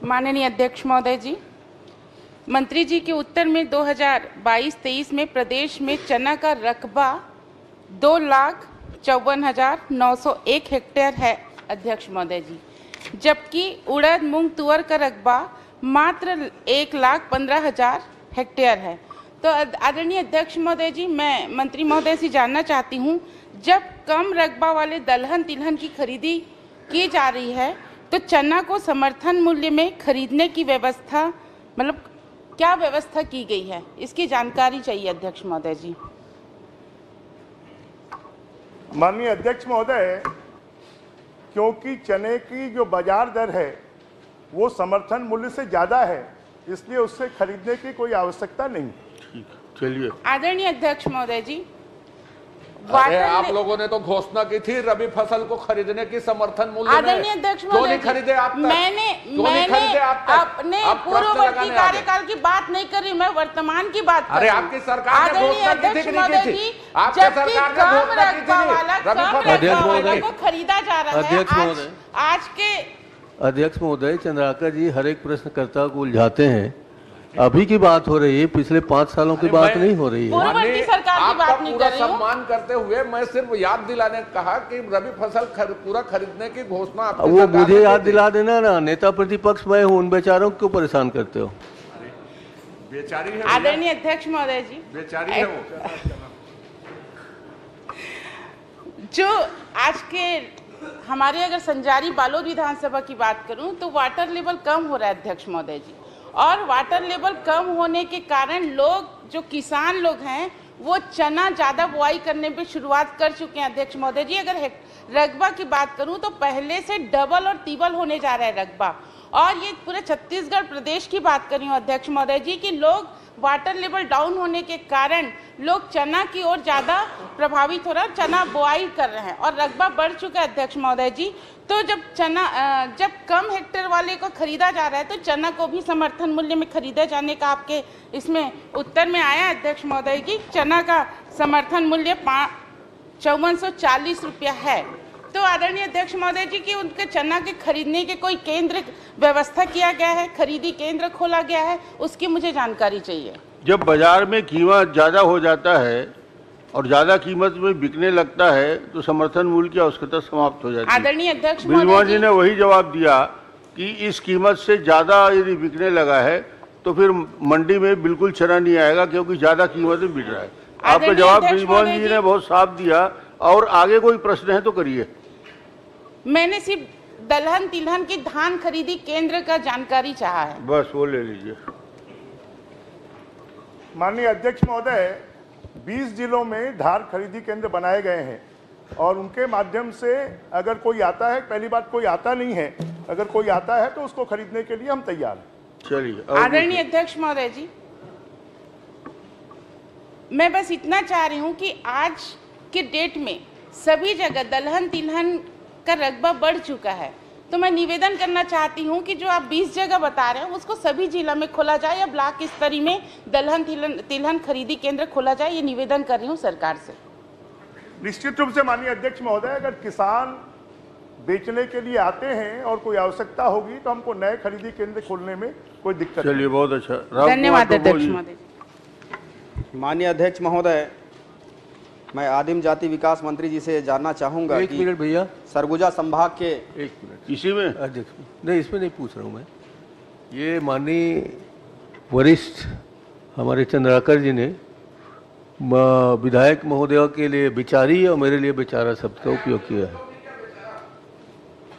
माननीय अध्यक्ष महोदय जी, मंत्री जी के उत्तर में 2022-23 में प्रदेश में चना का रकबा 2,54,901 हेक्टेयर है अध्यक्ष महोदय जी, जबकि उड़द मूंग तुअर का रकबा मात्र 1,15,000 हेक्टेयर है। तो आदरणीय अध्यक्ष महोदय जी, मैं मंत्री महोदय से जानना चाहती हूँ, जब कम रकबा वाले दलहन तिलहन की खरीदी की जा रही है तो चना को समर्थन मूल्य में खरीदने की व्यवस्था, मतलब क्या व्यवस्था की गई है, इसकी जानकारी चाहिए अध्यक्ष महोदय जी। माननीय अध्यक्ष महोदय, क्योंकि चने की जो बाजार दर है वो समर्थन मूल्य से ज़्यादा है, इसलिए उससे खरीदने की कोई आवश्यकता नहीं। ठीक, चलिए। आदरणीय अध्यक्ष महोदय जी, अरे आप लोगों ने तो घोषणा की थी रबी फसल को खरीदने की समर्थन मूल्य में। आदरणीय अध्यक्ष महोदय, क्यों नहीं खरीदे आप तक? मैंने अपने पूर्ववर्ती कार्यकाल की बात नहीं कर रही, मैं वर्तमान की बात कर रही हूं। अरे आपकी सरकार ने घोषणा की थी कि नहीं की थी? आपकी सरकार ने घोषणा की थी रबी फसल को खरीदा जा रहा है। आज के अध्यक्ष महोदय, चंद्राकर जी हर एक प्रश्नकर्ता को उलझाते हैं। अभी की बात हो रही है, पिछले 5 सालों की बात नहीं हो रही है। पूर्ववर्ती सरकार की बात नहीं कर रही हूं। सम्मान करते हुए मैं सिर्फ याद दिलाने कहा कि रबी फसल पूरा खरीदने की घोषणा वो मुझे याद दिला देना ना, नेता प्रतिपक्ष मैं हूँ, उन बेचारों को क्यों परेशान करते हो? बेचारी है आदरणीय अध्यक्ष महोदय जी, बेचारी है वो। जो आज के हमारे अगर संजारी बालोद विधानसभा की बात करूं तो वाटर लेवल कम हो रहा है अध्यक्ष महोदय जी, और वाटर लेवल कम होने के कारण लोग, जो किसान लोग हैं, वो चना ज़्यादा बुआई करने पे शुरुआत कर चुके हैं अध्यक्ष महोदय जी। अगर रकबा की बात करूं तो पहले से डबल और ट्रिपल होने जा रहा है रकबा, और ये पूरे छत्तीसगढ़ प्रदेश की बात कर रही हूँ अध्यक्ष महोदय जी, कि लोग वाटर लेवल डाउन होने के कारण लोग चना की ओर ज़्यादा प्रभावित हो रहा है, चना बुआई कर रहे हैं और रकबा बढ़ चुका है अध्यक्ष महोदय जी। तो जब कम हेक्टेयर वाले को खरीदा जा रहा है तो चना को भी समर्थन मूल्य में खरीदे जाने का आपके इसमें उत्तर में आया अध्यक्ष महोदय की चना का समर्थन मूल्य 5440 रुपया है। तो आदरणीय अध्यक्ष महोदय जी, कि उनके चना के खरीदने के कोई केंद्र व्यवस्था किया गया है, खरीदी केंद्र खोला गया है, उसकी मुझे जानकारी चाहिए। जब बाजार में कीमत ज़्यादा हो जाता है और ज़्यादा कीमत में बिकने लगता है तो समर्थन मूल्य की आवश्यकता समाप्त हो जाती है। आदरणीय अध्यक्ष बिजमोहन जी ने वही जवाब दिया कि इस कीमत से ज़्यादा यदि बिकने लगा है तो फिर मंडी में बिल्कुल चना नहीं आएगा, क्योंकि ज़्यादा कीमत में बिक रहा है। आपका जवाब बिजमोहन जी ने बहुत साफ दिया। और आगे कोई प्रश्न है तो करिए। मैंने सिर्फ दलहन तिलहन की धान खरीदी केंद्र का जानकारी चाहा है, बस वो ले लीजिए। माननीय अध्यक्ष महोदय, 20 जिलों में धान खरीदी केंद्र बनाए गए हैं और उनके माध्यम से अगर कोई आता है, पहली बात कोई आता नहीं है, अगर कोई आता है तो उसको खरीदने के लिए हम तैयार हैं। चलिए। आदरणीय अध्यक्ष महोदय जी, मैं बस इतना चाह रही हूँ कि आज के डेट में सभी जगह दलहन तिलहन का रकबा बढ़ चुका है, तो मैं निवेदन करना चाहती हूं कि जो आप 20 जगह बता रहे हैं उसको सभी जिला में खोला जाए या ब्लॉक स्तर में दलहन तिलहन खरीदी केंद्र खोला जाए। ये निवेदन कर रही हूं सरकार से। निश्चित रूप से माननीय अध्यक्ष महोदय, अगर किसान बेचने के लिए आते हैं और कोई आवश्यकता होगी तो हमको नए खरीदी केंद्र खोलने में कोई दिक्कत नहीं। चलिए, बहुत अच्छा, धन्यवाद अध्यक्ष महोदय। माननीय अध्यक्ष महोदय, मैं आदिम जाति विकास मंत्री जी से जानना चाहूंगा एक मिनट भैया, सरगुजा संभाग के एक मिनट, इसी में अध्यक्ष नहीं, इसमें नहीं पूछ रहा हूँ मैं। ये माननीय वरिष्ठ हमारे चंद्राकर जी ने विधायक महोदय के लिए बेचारी और मेरे लिए बेचारा शब्द का उपयोग किया है।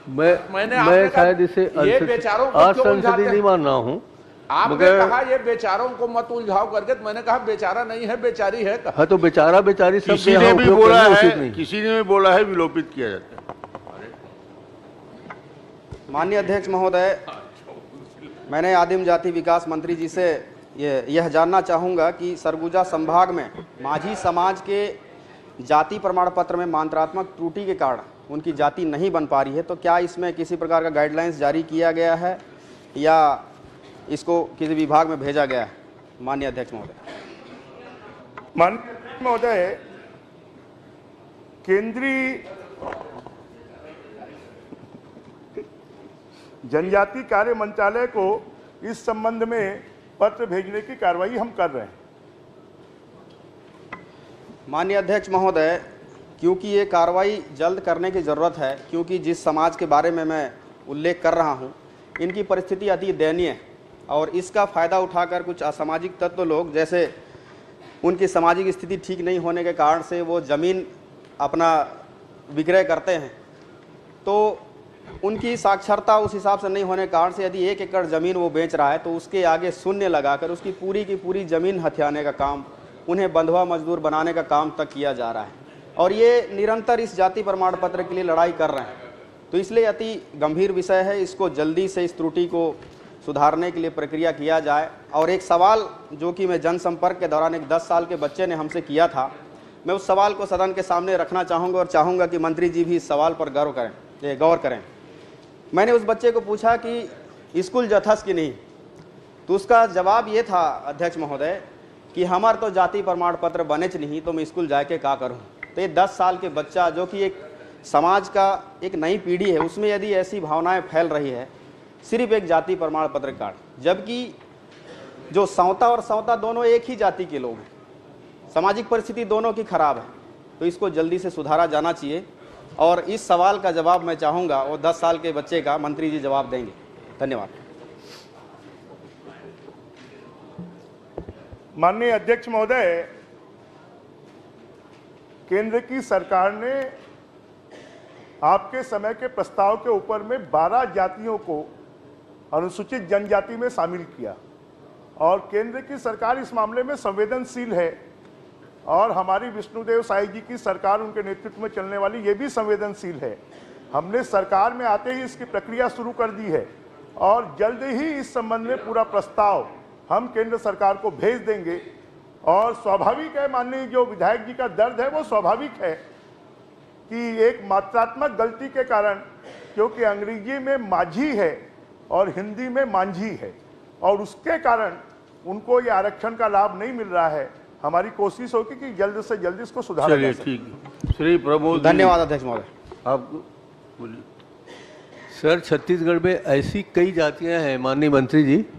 मैं शायद इसे असंसदीय नहीं मान रहा हूँ। आपने कहा ये बेचारों को मत उलझाओ करके, तो मैंने कहा बेचारा नहीं है, बेचारी है। हाँ, तो बेचारा बेचारी सब किसी ने भी बोला है, किसी ने भी बोला है विलोपित किया जाता है। माननीय अध्यक्ष महोदय, मैंने आदिम जाति विकास मंत्री जी से यह जानना चाहूंगा कि सरगुजा संभाग में माझी समाज के जाति प्रमाण पत्र में मात्रात्मक त्रुटि के कारण उनकी जाति नहीं बन पा रही है, तो क्या इसमें किसी प्रकार का गाइडलाइंस जारी किया गया है या इसको किसी विभाग में भेजा गया है? माननीय अध्यक्ष महोदय। माननीय अध्यक्ष महोदय, केंद्रीय जनजाति कार्य मंत्रालय को इस संबंध में पत्र भेजने की कार्रवाई हम कर रहे हैं। माननीय अध्यक्ष महोदय, क्योंकि ये कार्रवाई जल्द करने की ज़रूरत है, क्योंकि जिस समाज के बारे में मैं उल्लेख कर रहा हूँ इनकी परिस्थिति अति दयनीय है और इसका फ़ायदा उठाकर कुछ असामाजिक तत्व लोग, जैसे उनकी सामाजिक स्थिति ठीक नहीं होने के कारण से वो ज़मीन अपना विक्रय करते हैं, तो उनकी साक्षरता उस हिसाब से नहीं होने के कारण से यदि 1 एकड़ ज़मीन वो बेच रहा है तो उसके आगे शून्य लगाकर उसकी पूरी की पूरी ज़मीन हथियाने का काम, उन्हें बंधुआ मजदूर बनाने का काम तक किया जा रहा है और ये निरंतर इस जाति प्रमाण पत्र के लिए लड़ाई कर रहे हैं। तो इसलिए अति गंभीर विषय है, इसको जल्दी से इस त्रुटि को सुधारने के लिए प्रक्रिया किया जाए। और एक सवाल जो कि मैं जनसंपर्क के दौरान एक 10 साल के बच्चे ने हमसे किया था, मैं उस सवाल को सदन के सामने रखना चाहूँगा और चाहूँगा कि मंत्री जी भी इस सवाल पर गौर करें। मैंने उस बच्चे को पूछा कि स्कूल जथस कि नहीं, तो उसका जवाब ये था अध्यक्ष महोदय कि हमार तो जाति प्रमाण पत्र बनेच नहीं तो मैं स्कूल जाके का करूँ। तो ये 10 साल के बच्चा जो कि एक समाज का एक नई पीढ़ी है, उसमें यदि ऐसी भावनाएं फैल रही है सिर्फ एक जाति प्रमाण पत्र कार्ड, जबकि जो सौता और सौता दोनों एक ही जाति के लोग हैं, सामाजिक परिस्थिति दोनों की खराब है, तो इसको जल्दी से सुधारा जाना चाहिए। और इस सवाल का जवाब मैं चाहूँगा वो 10 साल के बच्चे का मंत्री जी जवाब देंगे। धन्यवाद। माननीय अध्यक्ष महोदय, केंद्र की सरकार ने आपके समय के प्रस्ताव के ऊपर में 12 जातियों को अनुसूचित जनजाति में शामिल किया और केंद्र की सरकार इस मामले में संवेदनशील है और हमारी विष्णुदेव साई जी की सरकार, उनके नेतृत्व में चलने वाली, ये भी संवेदनशील है। हमने सरकार में आते ही इसकी प्रक्रिया शुरू कर दी है और जल्द ही इस संबंध में पूरा प्रस्ताव हम केंद्र सरकार को भेज देंगे। और स्वाभाविक है, माननीय जो विधायक जी का दर्द है वो स्वाभाविक है कि एक मात्रात्मक गलती के कारण, क्योंकि अंग्रेजी में माझी है और हिंदी में मांझी है और उसके कारण उनको ये आरक्षण का लाभ नहीं मिल रहा है। हमारी कोशिश होगी कि जल्द से जल्द इसको सुधारा जाए। ठीक। श्री प्रमोद, धन्यवाद अध्यक्ष महोदय। आप बोलिए। सर, छत्तीसगढ़ में ऐसी कई जातियां हैं माननीय मंत्री जी,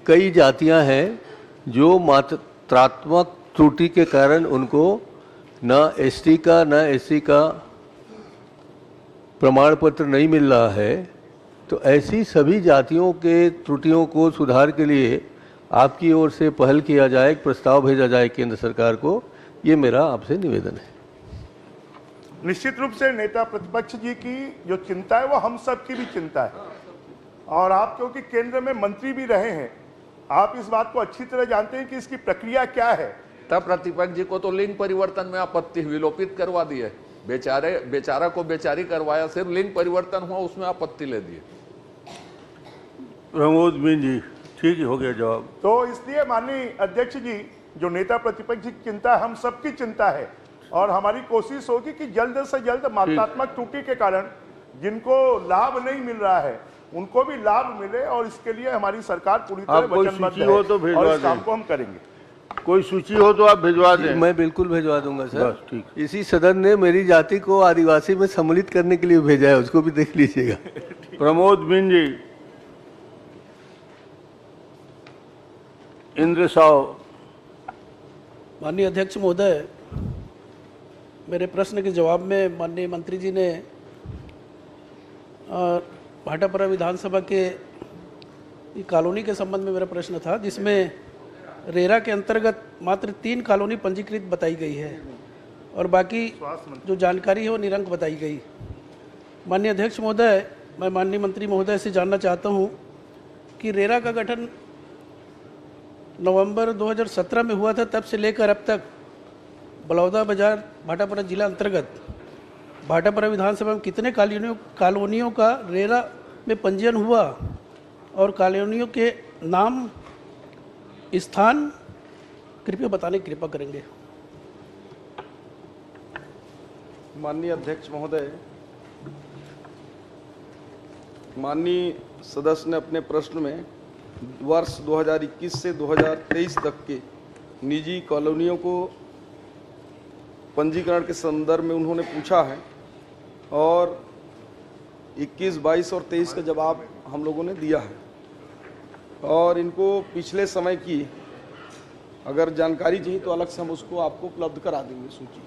कई जातियां हैं जो मात्रात्मक त्रुटि के कारण उनको ना एसटी का ना एससी का प्रमाण पत्र नहीं मिल रहा है। तो ऐसी सभी जातियों के त्रुटियों को सुधार के लिए आपकी ओर से पहल किया जाए, एक प्रस्ताव भेजा जाए केंद्र सरकार को, ये मेरा आपसे निवेदन है। निश्चित रूप से नेता प्रतिपक्ष जी की जो चिंता है वो हम सब की भी चिंता है और आप क्योंकि केंद्र में मंत्री भी रहे हैं, आप इस बात को अच्छी तरह जानते हैं कि इसकी प्रक्रिया क्या है। तब प्रतिपक्ष जी को तो लिंग परिवर्तन में आपत्ति विलोपित करवा दी है, बेचारा को बेचारी करवाया, सिर्फ लिंग परिवर्तन हुआ उसमें आपत्ति ले दी। प्रमोद मीन जी, ठीक है, हो गया जवाब। तो इसलिए माननीय अध्यक्ष जी, जो नेता प्रतिपक्ष की चिंता हम सबकी चिंता है और हमारी कोशिश होगी कि जल्द से जल्द मात्रात्मक त्रुटि के कारण जिनको लाभ नहीं मिल रहा है उनको भी लाभ मिले और इसके लिए हमारी सरकार पूरी तरह वचनबद्ध है और इस काम को हम करेंगे। कोई सूची हो तो आप भिजवा दें। मैं बिल्कुल भिजवा दूंगा सर। बस ठीक। इसी सदन ने मेरी जाति को आदिवासी में सम्मिलित करने के लिए भेजा है, उसको भी देख लीजिएगा। प्रमोद मीन जी। इंद्र साव। माननीय अध्यक्ष महोदय, मेरे प्रश्न के जवाब में माननीय मंत्री जी ने भाटापारा विधानसभा के कॉलोनी के संबंध में मेरा प्रश्न था, जिसमें रेरा के अंतर्गत मात्र 3 कॉलोनी पंजीकृत बताई गई है और बाकी जो जानकारी है वो निरंक बताई गई। माननीय अध्यक्ष महोदय, मैं माननीय मंत्री महोदय से जानना चाहता हूँ कि रेरा का गठन नवंबर 2017 में हुआ था, तब से लेकर अब तक बलौदा बाजार भाटापारा जिला अंतर्गत भाटापारा विधानसभा में कितने कॉलोनियों का रेरा में पंजीयन हुआ और कॉलोनियों के नाम, स्थान कृपया बताने की कृपा करेंगे। माननीय अध्यक्ष महोदय, माननीय सदस्य ने अपने प्रश्न में वर्ष 2021 से 2023 तक के निजी कॉलोनियों को पंजीकरण के संदर्भ में उन्होंने पूछा है और 21, 22 और 23 का जवाब हम लोगों ने दिया है और इनको पिछले समय की अगर जानकारी चाहिए तो अलग से हम उसको आपको उपलब्ध करा देंगे सूची।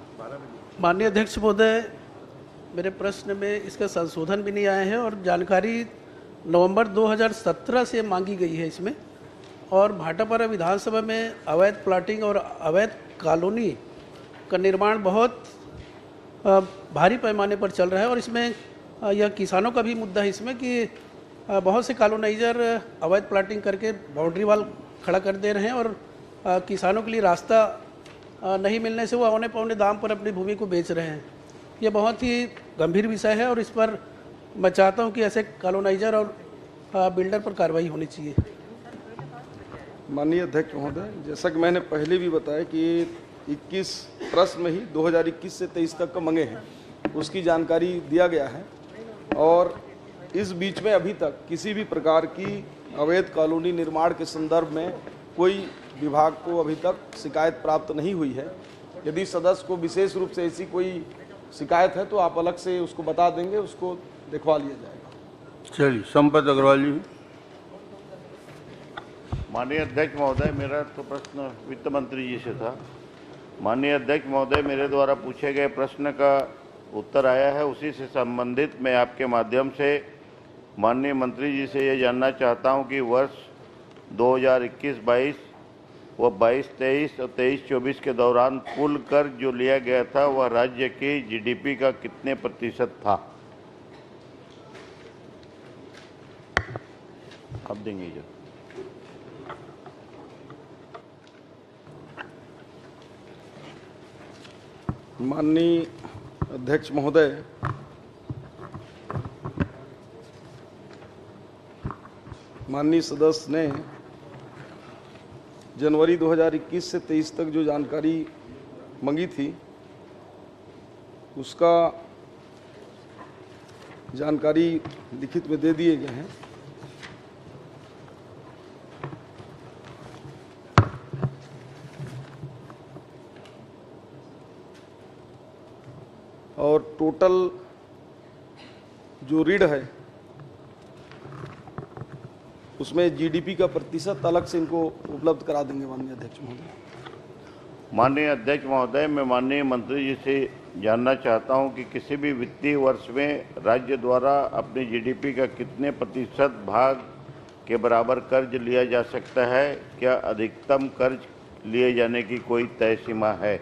माननीय अध्यक्ष महोदय, मेरे प्रश्न में इसका संशोधन भी नहीं आया है और जानकारी नवंबर 2017 से मांगी गई है इसमें। और भाटापारा विधानसभा में अवैध प्लाटिंग और अवैध कॉलोनी का निर्माण बहुत भारी पैमाने पर चल रहा है और इसमें यह किसानों का भी मुद्दा है इसमें कि बहुत से कॉलोनाइजर अवैध प्लाटिंग करके बाउंड्री वाल खड़ा कर दे रहे हैं और किसानों के लिए रास्ता नहीं मिलने से वो औने पौने दाम पर अपनी भूमि को बेच रहे हैं। ये बहुत ही गंभीर विषय है और इस पर मैं चाहता हूं कि ऐसे कॉलोनाइजर और बिल्डर पर कार्रवाई होनी चाहिए। माननीय अध्यक्ष महोदय, जैसा कि मैंने पहले भी बताया कि 21 प्रश्न ही 2021 से 23 तक का मंगे हैं, उसकी जानकारी दिया गया है और इस बीच में अभी तक किसी भी प्रकार की अवैध कॉलोनी निर्माण के संदर्भ में कोई विभाग को अभी तक शिकायत प्राप्त नहीं हुई है। यदि सदस्य को विशेष रूप से ऐसी कोई शिकायत है तो आप अलग से उसको बता देंगे, उसको दिखवा लिया जाएगा। चलिए, संपत अग्रवाल जी। माननीय अध्यक्ष महोदय, मेरा तो प्रश्न वित्त मंत्री जी से था। माननीय अध्यक्ष महोदय, मेरे द्वारा पूछे गए प्रश्न का उत्तर आया है, उसी से संबंधित मैं आपके माध्यम से माननीय मंत्री जी से ये जानना चाहता हूं कि वर्ष 2021-22 व 22-23 और 23-24 के दौरान कुल कर्ज जो लिया गया था वह राज्य की जीडीपी का कितने प्रतिशत था? अब देंगे जो। माननीय अध्यक्ष महोदय, माननीय सदस्य ने जनवरी 2021 से 23 तक जो जानकारी मंगी थी उसका जानकारी लिखित में दे दिए गए हैं। और टोटल जो ऋण है उसमें जीडीपी का प्रतिशत अलग से इनको उपलब्ध करा देंगे माननीय अध्यक्ष महोदय। माननीय अध्यक्ष महोदय, मैं माननीय मंत्री जी से जानना चाहता हूं कि किसी भी वित्तीय वर्ष में राज्य द्वारा अपनी जीडीपी का कितने प्रतिशत भाग के बराबर कर्ज लिया जा सकता है? क्या अधिकतम कर्ज लिए जाने की कोई तय सीमा है?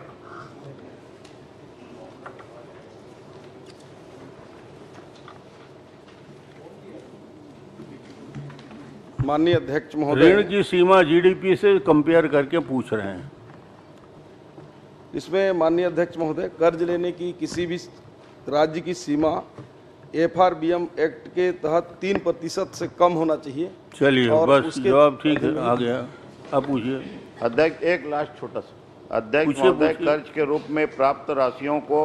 माननीय अध्यक्ष महोदय, ऋण की सीमा जीडीपी से कंपेयर करके पूछ रहे हैं। इसमें माननीय अध्यक्ष महोदय, कर्ज लेने की किसी भी राज्य की सीमा एफआरबीएम एक्ट के तहत 3% से कम होना चाहिए। चलिए, बस जवाब ठीक है, आ गया। अब पूछिए। अध्यक्ष, एक लास्ट छोटा सा। अध्यक्ष महोदय, कर्ज के रूप में प्राप्त राशियों को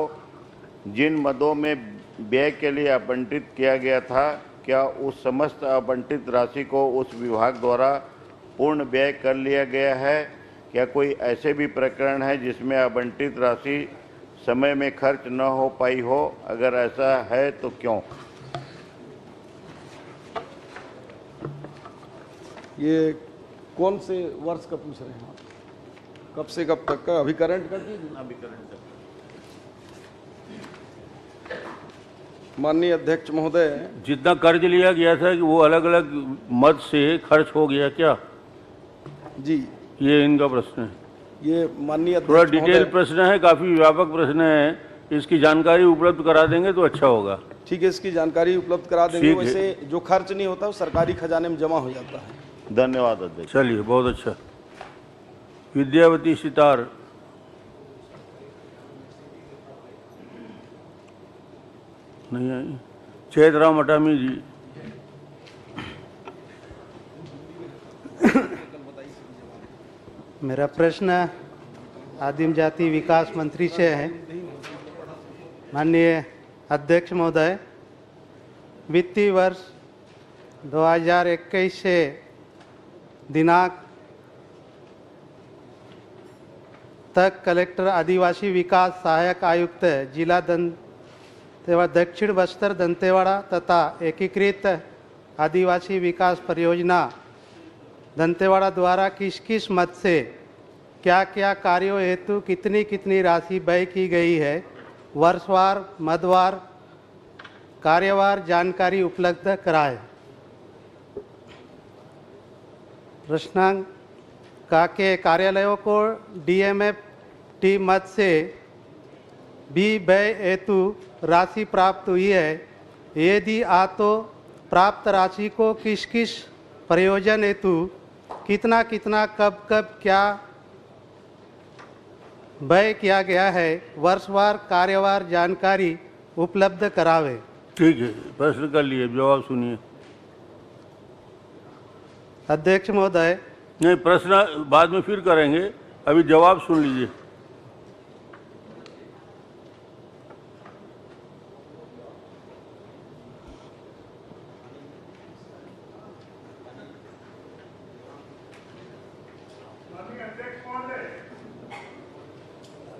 जिन मदों में व्यय के लिए आवंटित किया गया था, क्या उस समस्त आवंटित राशि को उस विभाग द्वारा पूर्ण व्यय कर लिया गया है? क्या कोई ऐसे भी प्रकरण है जिसमें आवंटित राशि समय में खर्च न हो पाई हो? अगर ऐसा है तो क्यों? ये कौन से वर्ष का पूछ रहे हैं? कब से कब तक का? अभी करंट कर दीजिए। अभी करंट। माननीय अध्यक्ष महोदय, जितना कर्ज लिया गया था कि वो अलग अलग मद से खर्च हो गया क्या? जी, ये इनका प्रश्न है। ये माननीय थोड़ा अध्यक्ष डिटेल महोदय, प्रश्न है, काफी व्यापक प्रश्न है, इसकी जानकारी उपलब्ध करा देंगे तो अच्छा होगा। ठीक है, इसकी जानकारी उपलब्ध करा देंगे। ठीक है। वैसे जो खर्च नहीं होता वो सरकारी खजाने में जमा हो जाता है। धन्यवाद अध्यक्ष। चलिए, बहुत अच्छा। विद्यावती सितार। नहीं आई। चैतराम अटामी जी। मेरा प्रश्न आदिम जाति विकास मंत्री से है। माननीय अध्यक्ष महोदय, वित्तीय वर्ष 2021 से दिनांक तक कलेक्टर आदिवासी विकास सहायक आयुक्त जिला तेवा दक्षिण बस्तर दंतेवाड़ा तथा एकीकृत आदिवासी विकास परियोजना दंतेवाड़ा द्वारा किस किस मद से क्या क्या कार्यों हेतु कितनी कितनी राशि व्यय की गई है, वर्षवार मदवार कार्यवार जानकारी उपलब्ध कराएं। प्रश्नांक का के कार्यालयों को DMF टी मद से भी व्यय हेतु राशि प्राप्त हुई है, यदि तो प्राप्त राशि को किस किस प्रयोजन हेतु कितना कितना कब कब क्या व्यय किया गया है, वर्षवार कार्यवार जानकारी उपलब्ध करावे। ठीक है, प्रश्न कर लिए, जवाब सुनिए। अध्यक्ष महोदय, नहीं, प्रश्न बाद में फिर करेंगे, अभी जवाब सुन लीजिए।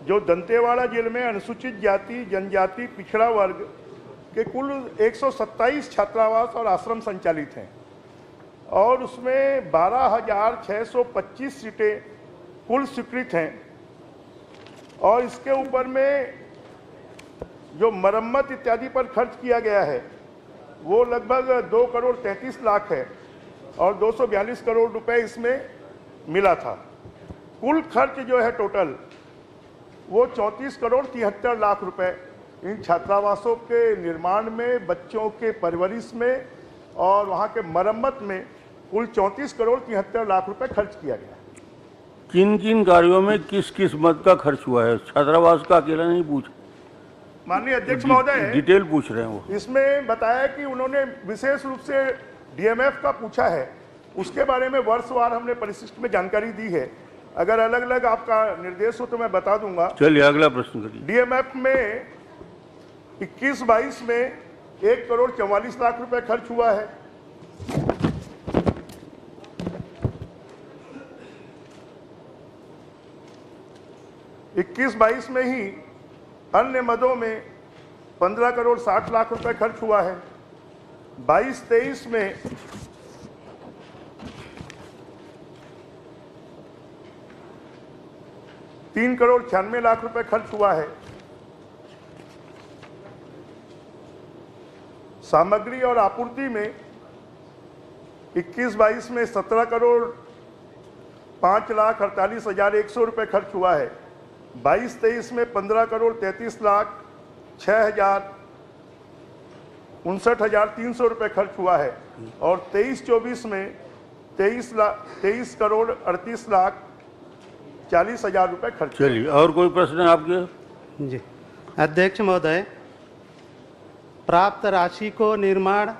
जो दंतेवाड़ा जिले में अनुसूचित जाति जनजाति पिछड़ा वर्ग के कुल 127 छात्रावास और आश्रम संचालित हैं और उसमें 12,625 सीटें कुल स्वीकृत हैं और इसके ऊपर में जो मरम्मत इत्यादि पर खर्च किया गया है वो लगभग 2 करोड़ 33 लाख है और 242 करोड़ रुपए इसमें मिला था। कुल खर्च जो है टोटल वो 34 करोड़ 73 लाख रुपए इन छात्रावासों के निर्माण में, बच्चों के परवरिश में और वहाँ के मरम्मत में कुल 34 करोड़ 73 लाख रुपए खर्च किया गया। किन किन कार्यों में किस किस मद का खर्च हुआ है? छात्रावास का अकेला नहीं पूछ, माननीय अध्यक्ष महोदय डिटेल पूछ रहे हैं वो। इसमें बताया कि उन्होंने विशेष रूप से DMF का पूछा है, उसके बारे में वर्षवार हमने परिशिष्ट में जानकारी दी है। अगर अलग अलग आपका निर्देश हो तो मैं बता दूंगा। चलिए अगला प्रश्न करिए। DMF में 21-22 में 1 करोड़ 44 लाख रुपए खर्च हुआ है। इक्कीस 22 में ही अन्य मदों में 15 करोड़ 60 लाख रुपए खर्च हुआ है। 22-23 में 3 करोड़ 96 लाख रुपए खर्च हुआ है। सामग्री और आपूर्ति में 21-22 में 17 करोड़ 5,48,100 रुपए खर्च हुआ है। 22-23 में 15 करोड़ 33 लाख 6,59,300 रुपए खर्च हुआ है और 23-24 में 23 करोड़ 38 लाख 40,000 रुपए खर्च। चलिए, और कोई प्रश्न है आपके? जी अध्यक्ष महोदय, प्राप्त राशि को निर्माण,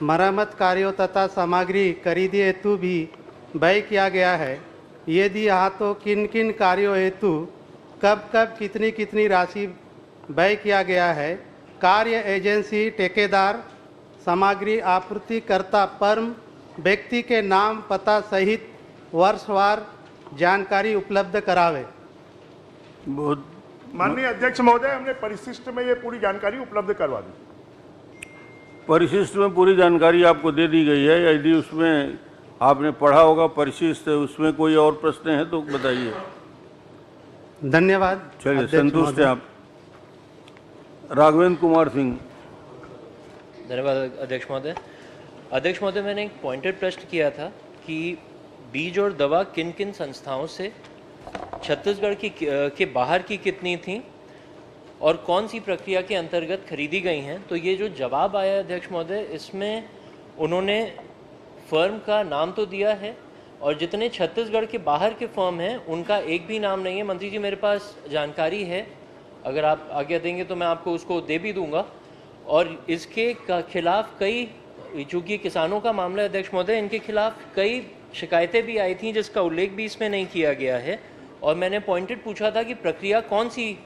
मरम्मत कार्यों तथा सामग्री खरीदी हेतु भी व्यय किया गया है, यदि तो किन किन कार्यों हेतु कब कब कितनी कितनी राशि व्यय किया गया है, कार्य एजेंसी, ठेकेदार, सामग्री आपूर्तिकर्ता, फर्म, व्यक्ति के नाम पता सहित वर्षवार जानकारी उपलब्ध करावे। बहुत माननीय अध्यक्ष महोदय, हमने परिशिष्ट में ये पूरी जानकारी उपलब्ध करवा दी। परिशिष्ट में पूरी जानकारी आपको दे दी गई है। यदि उसमें आपने पढ़ा होगा परिशिष्ट, उसमें कोई और प्रश्न है तो बताइए। धन्यवाद। चलिए, संतुष्ट हैं आप? राघवेंद्र कुमार सिंह। धन्यवाद अध्यक्ष महोदय। अध्यक्ष महोदय, मैंने एक पॉइंटेड प्रश्न किया था कि बीज और दवा किन किन संस्थाओं से छत्तीसगढ़ के बाहर की कितनी थी और कौन सी प्रक्रिया के अंतर्गत खरीदी गई हैं। तो ये जो जवाब आया अध्यक्ष महोदय, इसमें उन्होंने फर्म का नाम तो दिया है और जितने छत्तीसगढ़ के बाहर के फर्म हैं उनका एक भी नाम नहीं है। मंत्री जी, मेरे पास जानकारी है, अगर आप आज्ञा देंगे तो मैं आपको उसको दे भी दूंगा। और इसके खिलाफ कई, चूँकि किसानों का मामला है अध्यक्ष महोदय, इनके खिलाफ कई शिकायतें भी आई थी जिसका उल्लेख भी इसमें नहीं किया गया है। और मैंने पॉइंटेड पूछा था कि प्रक्रिया कौन सी,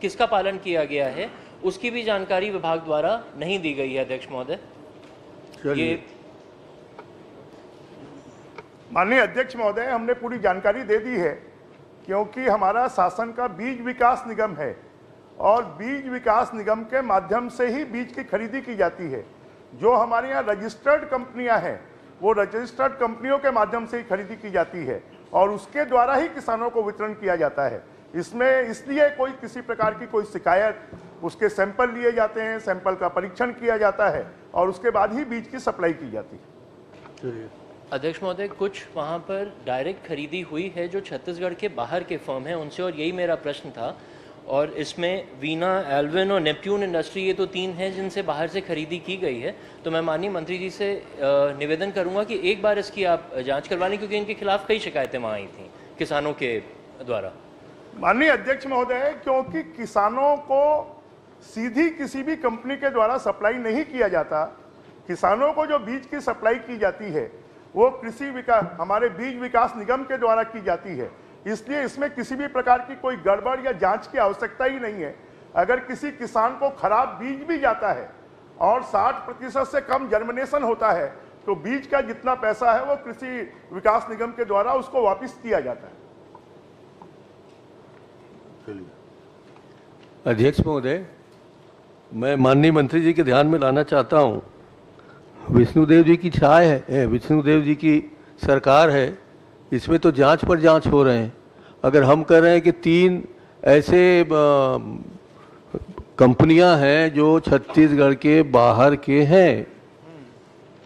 किसका पालन किया गया है, उसकी भी जानकारी विभाग द्वारा नहीं दी गई है अध्यक्ष महोदय। ये माननीय अध्यक्ष महोदय, हमने पूरी जानकारी दे दी है क्योंकि हमारा शासन का बीज विकास निगम है और बीज विकास निगम के माध्यम से ही बीज की खरीदी की जाती है। जो हमारे यहाँ रजिस्टर्ड कंपनियां हैं वो रजिस्टर्ड कंपनियों के माध्यम से ही खरीदी की जाती है और उसके द्वारा ही किसानों को वितरण किया जाता है। इसमें इसलिए कोई किसी प्रकार की कोई शिकायत, उसके सैंपल लिए जाते हैं, सैंपल का परीक्षण किया जाता है और उसके बाद ही बीज की सप्लाई की जाती है। अध्यक्ष महोदय, कुछ वहाँ पर डायरेक्ट खरीदी हुई है जो छत्तीसगढ़ के बाहर के फर्म हैं उनसे, और यही मेरा प्रश्न था। और इसमें वीना, एल्विन और नेपट्यून इंडस्ट्री, ये तो 3 हैं जिनसे बाहर से खरीदी की गई है। तो मैं माननीय मंत्री जी से निवेदन करूंगा कि एक बार इसकी आप जांच करवा लें, क्योंकि इनके खिलाफ कई शिकायतें वहाँ आई थी किसानों के द्वारा। माननीय अध्यक्ष महोदय, क्योंकि किसानों को सीधी किसी भी कंपनी के द्वारा सप्लाई नहीं किया जाता, किसानों को जो बीज की सप्लाई की जाती है वो कृषि विकास, हमारे बीज विकास निगम के द्वारा की जाती है। इसलिए इसमें किसी भी प्रकार की कोई गड़बड़ या जांच की आवश्यकता ही नहीं है। अगर किसी किसान को खराब बीज भी जाता है और 60% से कम जर्मिनेशन होता है तो बीज का जितना पैसा है वो कृषि विकास निगम के द्वारा उसको वापस किया जाता है। अध्यक्ष महोदय, मैं माननीय मंत्री जी के ध्यान में लाना चाहता हूँ, विष्णुदेव जी की छाया है, विष्णुदेव जी की सरकार है, इसमें तो जांच पर जांच हो रहे हैं। अगर हम कह रहे हैं कि 3 ऐसे कंपनियां हैं जो छत्तीसगढ़ के बाहर के हैं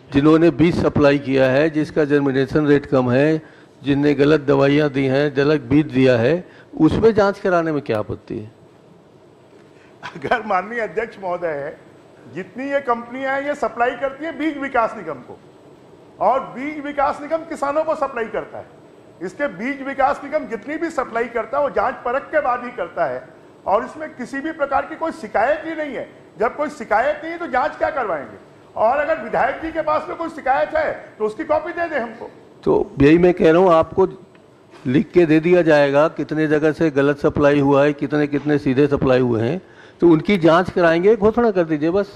जिन्होंने बीज सप्लाई किया है, जिसका जर्मिनेशन रेट कम है, जिनने गलत दवाइयां दी हैं, गलत बीज दिया है, उसमें जांच कराने में क्या आपत्ति है? अगर माननीय अध्यक्ष महोदय, जितनी ये कंपनियां हैं ये सप्लाई करती है बीज विकास निगम को और बीज विकास निगम किसानों को सप्लाई करता है। इसके बीज विकास निगम जितनी भी सप्लाई करता है वो जांच परख के बाद ही करता है और इसमें किसी भी प्रकार की कोई शिकायत ही नहीं है। जब कोई शिकायत नहीं है तो जांच क्या करवाएंगे? और अगर विधायक जी के पास में कोई शिकायत है तो उसकी कॉपी दे दे हमको। तो यही मैं कह रहा हूँ, आपको लिख के दे दिया जाएगा कितने जगह से गलत सप्लाई हुआ है, कितने कितने सीधे सप्लाई हुए हैं, तो उनकी जांच कराएंगे, घोषणा कर दीजिए बस।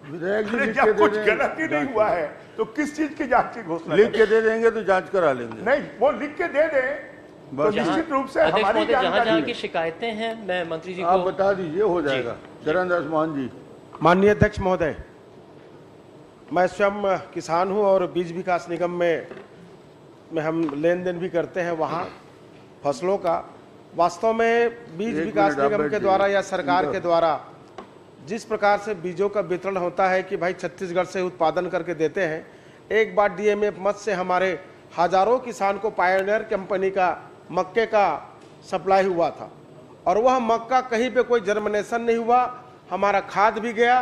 विधायक जी लिख जब के कुछ दे देंगे, गलत ही नहीं हुआ है तो किस चीज की जांच की घोषणा? लिख के दे देंगे तो जांच करा लेंगे। नहीं, वो लिख के दे दें तो निश्चित रूप से अध्यक्ष हमारी महोदय, जहाँ जहाँ जानकारी की शिकायतें हैं मैं मंत्री जी आप को बता दीजिए, हो जाएगा। चरणदास मान जी। माननीय अध्यक्ष महोदय, मैं स्वयं किसान हूं और बीज विकास निगम में हम लेन देन भी करते हैं वहां फसलों का। वास्तव में बीज विकास निगम के द्वारा या सरकार के द्वारा जिस प्रकार से बीजों का वितरण होता है कि भाई छत्तीसगढ़ से उत्पादन करके देते हैं। एक बार डीएमएफ मद से हमारे हजारों किसान को पायनियर कंपनी का मक्के का सप्लाई हुआ था और वह मक्का कहीं पे कोई जर्मिनेशन नहीं हुआ, हमारा खाद भी गया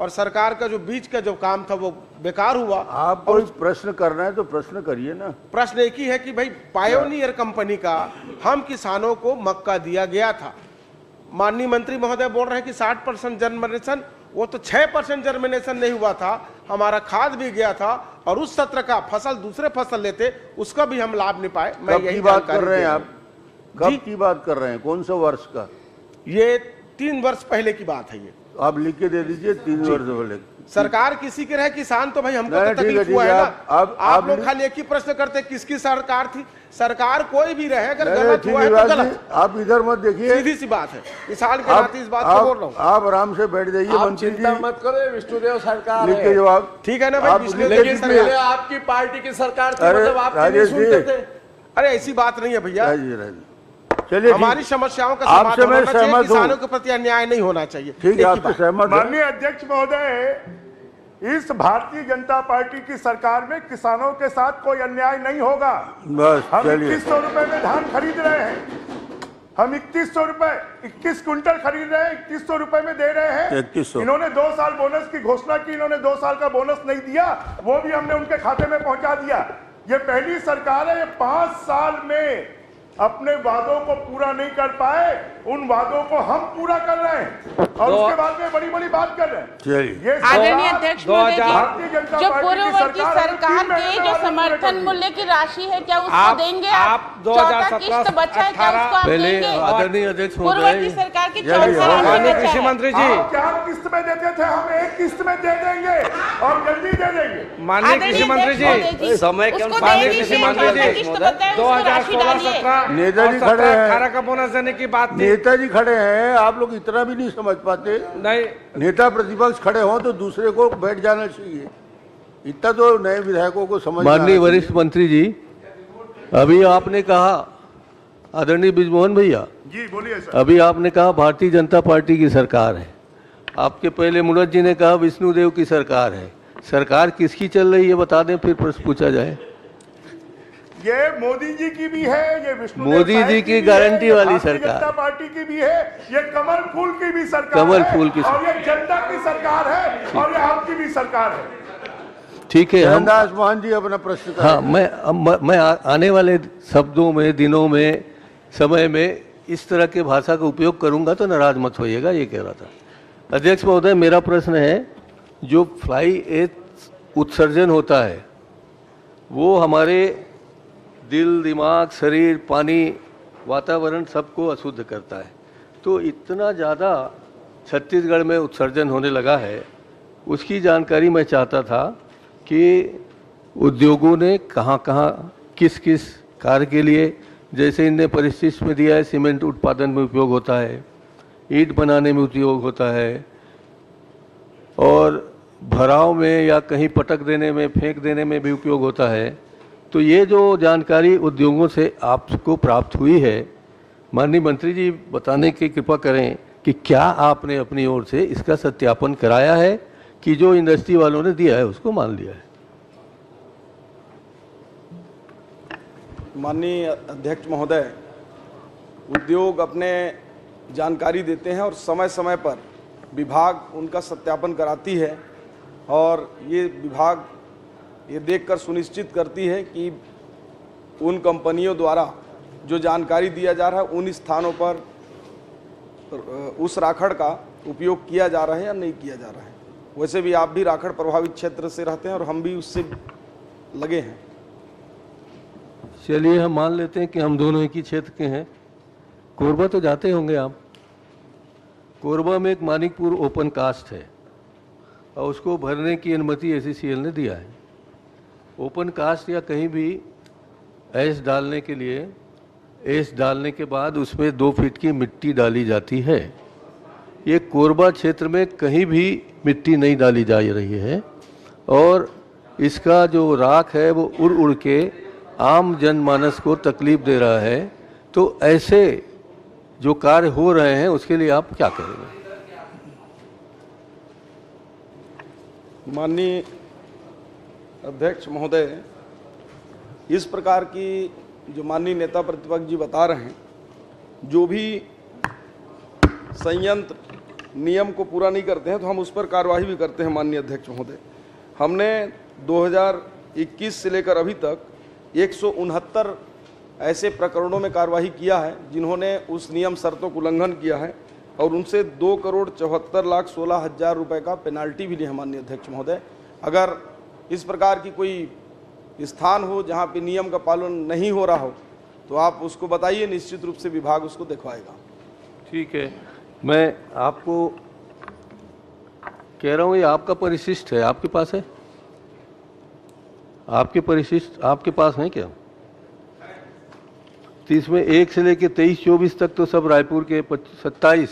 और सरकार का जो बीज का जो काम था वो बेकार हुआ। आप कोई प्रश्न करना है तो प्रश्न करिए ना। प्रश्न एक ही है कि भाई पायोनियर कंपनी का हम किसानों को मक्का दिया गया था। माननीय मंत्री महोदय बोल रहे हैं कि 60% जर्मिनेशन, वो तो 6% जर्मिनेशन नहीं हुआ था, हमारा खाद भी गया था और उस सत्र का फसल दूसरे फसल लेते उसका भी हम लाभ नहीं पाए। मैं कब यही की बात जानकारी कर रहे हैं दे आप? कब की बात कर रहे हैं? कौन सा वर्ष का? ये 3 वर्ष पहले की बात है। ये आप लिख के दे दीजिए 3 वर्ष पहले। सरकार किसी के रहे, किसान तो भाई हमको नहीं, तो तकलीफ ठीक है, हुआ है ना। आप आप लोग खाली एक ही प्रश्न करते किसकी सरकार थी। सरकार कोई भी रहे, अगर गलत हुआ है तो गलत। आप इधर मत देखिए, सीधी सी बात है, किसान के नाते इस बात को बोल रहा हूँ। आप आराम से बैठ जाइए। मंत्री जी मत करो, विष्णुदेव सरकार लिख के जवाब। ठीक है ना भाई, लेकिन पहले आपकी पार्टी की सरकार थी, मतलब आप नहीं सुनते थे। अरे ऐसी बात नहीं है भैया, चलिए हमारी समस्याओं का आपसे समाधान मैं होना चाहिए, सहमत हूं। किसानों के प्रति अन्याय नहीं होना चाहिए। ठीक है, आपसे सहमत हूं। माननीय अध्यक्ष महोदय, इस भारतीय जनता पार्टी की सरकार में किसानों के साथ कोई अन्याय नहीं होगा। बस हम चलिए। 2100 रुपए में धान खरीद रहे हैं, हम 2100 रुपए 21 क्विंटल खरीद रहे हैं, 2100 रुपए में दे रहे हैं। 2100। इन्होंने 2 साल बोनस की घोषणा की, इन्होंने 2 साल का बोनस नहीं दिया, वो भी हमने उनके खाते में पहुंचा दिया। ये पहली सरकार है, ये 5 साल में अपने वादों को पूरा नहीं कर पाए, उन वादों को हम पूरा कर रहे हैं और उसके बाद में बड़ी बड़ी बात कर रहे हैं। ये आदरणीय अध्यक्ष महोदय, भारतीय जनता जो पार्टी की पूर्ववर्ती सरकार के जो समर्थन मूल्य की राशि है क्या उसको देंगे आप? 14 किस्त बचा है क्या उसको आप पहले देंगे? आदरणीय अध्यक्ष पूर्ववर्ती महोदय, सरकार की 14 राशि बचा है। कृषि मंत्री जी, आप 4 किस्त में देते थे, हम 1 किस्त में दे देंगे। और जल्दी दे देंगे। माननीय कृषि मंत्री जी, समय के उसको अनुसार दे कृषि दीजिए, मंत्री जो जी, किस्त बताए उसको राशि 2016-17 डालिए। नेताजी खड़े हैं। 18 का बोनस देने की बात थी। नेताजी खड़े हैं, आप लोग इतना भी नहीं समझ पाते। नहीं, नेता प्रतिपक्ष खड़े हों तो दूसरे को बैठ जाना चाहिए। इतना तो नए विधायकों को समझ माननीय वरिष्ठ मंत्री जी, अभी आपने कहा, आदरणीय बृजमोहन भैया जी बोलिए सर। अभी आपने कहा भारतीय जनता पार्टी की सरकार है, आपके पहले मुनत जी ने कहा विष्णुदेव की सरकार है। सरकार किसकी चल रही है बता दें, फिर प्रश्न पूछा जाए। ये मोदी जी की भी है, ये विष्णु मोदी जी की गारंटी वाली सरकार, जनता पार्टी की भी है, ये कमल फूल की भी सरकार कमल है, फूल की और ये जनता की सरकार है, और ये आपकी भी सरकार है। ठीक है। हम चरणदास मोहन जी अपना प्रश्न करें। हाँ, मैं आने वाले शब्दों में, दिनों में, समय में इस तरह के भाषा का उपयोग करूंगा तो नाराज मत होइएगा, ये कह रहा था। अध्यक्ष महोदय, मेरा प्रश्न है, जो फ्लाई एश उत्सर्जन होता है वो हमारे दिल, दिमाग, शरीर, पानी, वातावरण सबको अशुद्ध करता है। तो इतना ज़्यादा छत्तीसगढ़ में उत्सर्जन होने लगा है, उसकी जानकारी मैं चाहता था कि उद्योगों ने कहाँ कहाँ किस किस कार्य के लिए, जैसे इनने परिशिष्ट में दिया है सीमेंट उत्पादन में उपयोग होता है, ईंट बनाने में उपयोग होता है, और भराव में या कहीं पटक देने में, फेंक देने में भी उपयोग होता है। तो ये जो जानकारी उद्योगों से आपको प्राप्त हुई है, माननीय मंत्री जी बताने की कृपा करें कि क्या आपने अपनी ओर से इसका सत्यापन कराया है कि जो इंडस्ट्री वालों ने दिया है उसको मान लिया है? माननीय अध्यक्ष महोदय, उद्योग अपने जानकारी देते हैं और समय समय पर विभाग उनका सत्यापन कराती है, और ये विभाग ये देखकर सुनिश्चित करती है कि उन कंपनियों द्वारा जो जानकारी दिया जा रहा है उन स्थानों पर उस राखड़ का उपयोग किया जा रहा है या नहीं किया जा रहा है। वैसे भी आप भी राखड़ प्रभावित क्षेत्र से रहते हैं और हम भी उससे लगे हैं। चलिए हम मान लेते हैं कि हम दोनों एक ही क्षेत्र के हैं। कोरबा तो जाते होंगे आप। कोरबा में एक मानिकपुर ओपन कास्ट है और उसको भरने की अनुमति एसीसीएल ने दिया है। ओपन कास्ट या कहीं भी ऐश डालने के लिए, ऐश डालने के बाद उसमें 2 फीट की मिट्टी डाली जाती है। ये कोरबा क्षेत्र में कहीं भी मिट्टी नहीं डाली जा रही है और इसका जो राख है वो उड़ उड़ के आम जनमानस को तकलीफ दे रहा है। तो ऐसे जो कार्य हो रहे हैं उसके लिए आप क्या करेंगे? माननीय अध्यक्ष महोदय, इस प्रकार की जो माननीय नेता प्रतिपक्ष जी बता रहे हैं, जो भी संयंत्र नियम को पूरा नहीं करते हैं तो हम उस पर कार्यवाही भी करते हैं। माननीय अध्यक्ष महोदय, हमने 2021 से लेकर अभी तक 169 ऐसे प्रकरणों में कार्यवाही किया है जिन्होंने उस नियम शर्तों का उल्लंघन किया है और उनसे 2,74,16,000 रुपये का पेनाल्टी भी ली है। माननीय अध्यक्ष महोदय, अगर इस प्रकार की कोई स्थान हो जहां पे नियम का पालन नहीं हो रहा हो तो आप उसको बताइए, निश्चित रूप से विभाग उसको दिखवाएगा। ठीक है, मैं आपको कह रहा हूँ ये आपका परिशिष्ट है, आपके पास है? आपके परिशिष्ट आपके पास हैं क्या? तो इसमें 1 से लेकर 23-24 तक तो सब रायपुर के 27,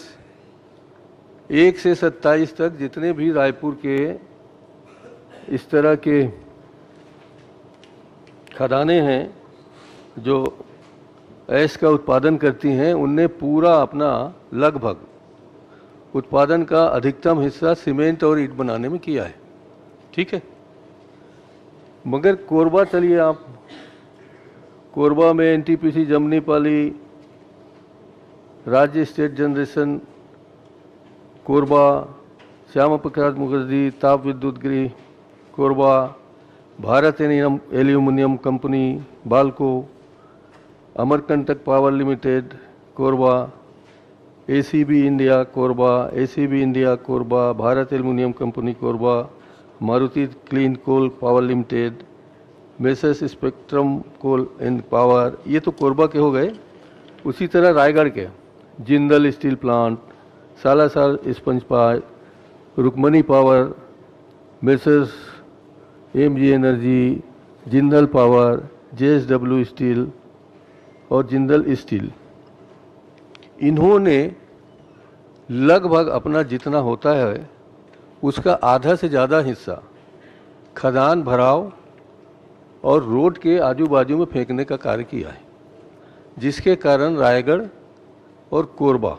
1 से 27 तक जितने भी रायपुर के इस तरह के खदानें हैं जो ऐश का उत्पादन करती हैं, उनने पूरा अपना लगभग उत्पादन का अधिकतम हिस्सा सीमेंट और ईंट बनाने में किया है। ठीक है, मगर कोरबा चलिए आप, कोरबा में एनटीपीसी जमनीपाली, राज्य स्टेट जनरेशन कोरबा, श्यामा प्रसाद मुखर्जी ताप विद्युत गृह Korba, Bharat aluminium company Balco, Amarkantak power limited Korba, ACB India Korba, ACB India Korba, Bharat aluminium company Korba, Maruti clean coal power limited, messrs spectrum coal and power, ये तो कोरबा के हो गए। उसी तरह रायगढ़ के Jindal steel plant, Salasar sponge park, Rukmani power, messrs MG energy, Jindal power, JSW steel और जिंदल स्टील, इन्होंने लगभग अपना जितना होता है उसका आधा से ज़्यादा हिस्सा खदान भराव और रोड के आजू बाजू में फेंकने का कार्य किया है, जिसके कारण रायगढ़ और कोरबा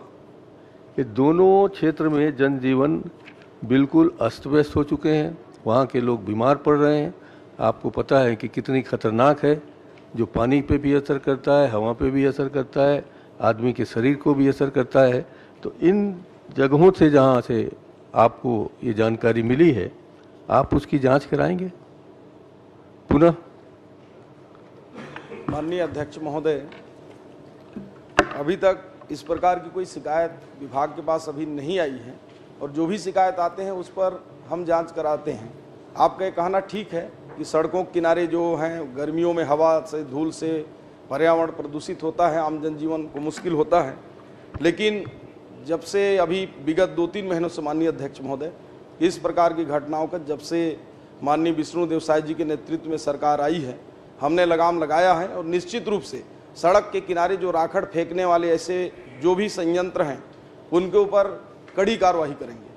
ये दोनों क्षेत्र में जनजीवन बिल्कुल अस्त व्यस्त हो चुके हैं। वहाँ के लोग बीमार पड़ रहे हैं। आपको पता है कि कितनी खतरनाक है, जो पानी पे भी असर करता है, हवा पे भी असर करता है, आदमी के शरीर को भी असर करता है। तो इन जगहों से जहाँ से आपको ये जानकारी मिली है, आप उसकी जांच कराएंगे पुनः? माननीय अध्यक्ष महोदय, अभी तक इस प्रकार की कोई शिकायत विभाग के पास अभी नहीं आई है और जो भी शिकायत आते हैं उस पर हम जांच कराते हैं। आपका ये कहना ठीक है कि सड़कों के किनारे जो हैं गर्मियों में हवा से, धूल से पर्यावरण प्रदूषित होता है, आम जनजीवन को मुश्किल होता है। लेकिन जब से अभी विगत 2-3 महीनों से माननीय अध्यक्ष महोदय इस प्रकार की घटनाओं का जब से माननीय विष्णुदेव साय जी के नेतृत्व में सरकार आई है, हमने लगाम लगाया है और निश्चित रूप से सड़क के किनारे जो राखड़ फेंकने वाले ऐसे जो भी संयंत्र हैं उनके ऊपर कड़ी कार्रवाई करेंगे।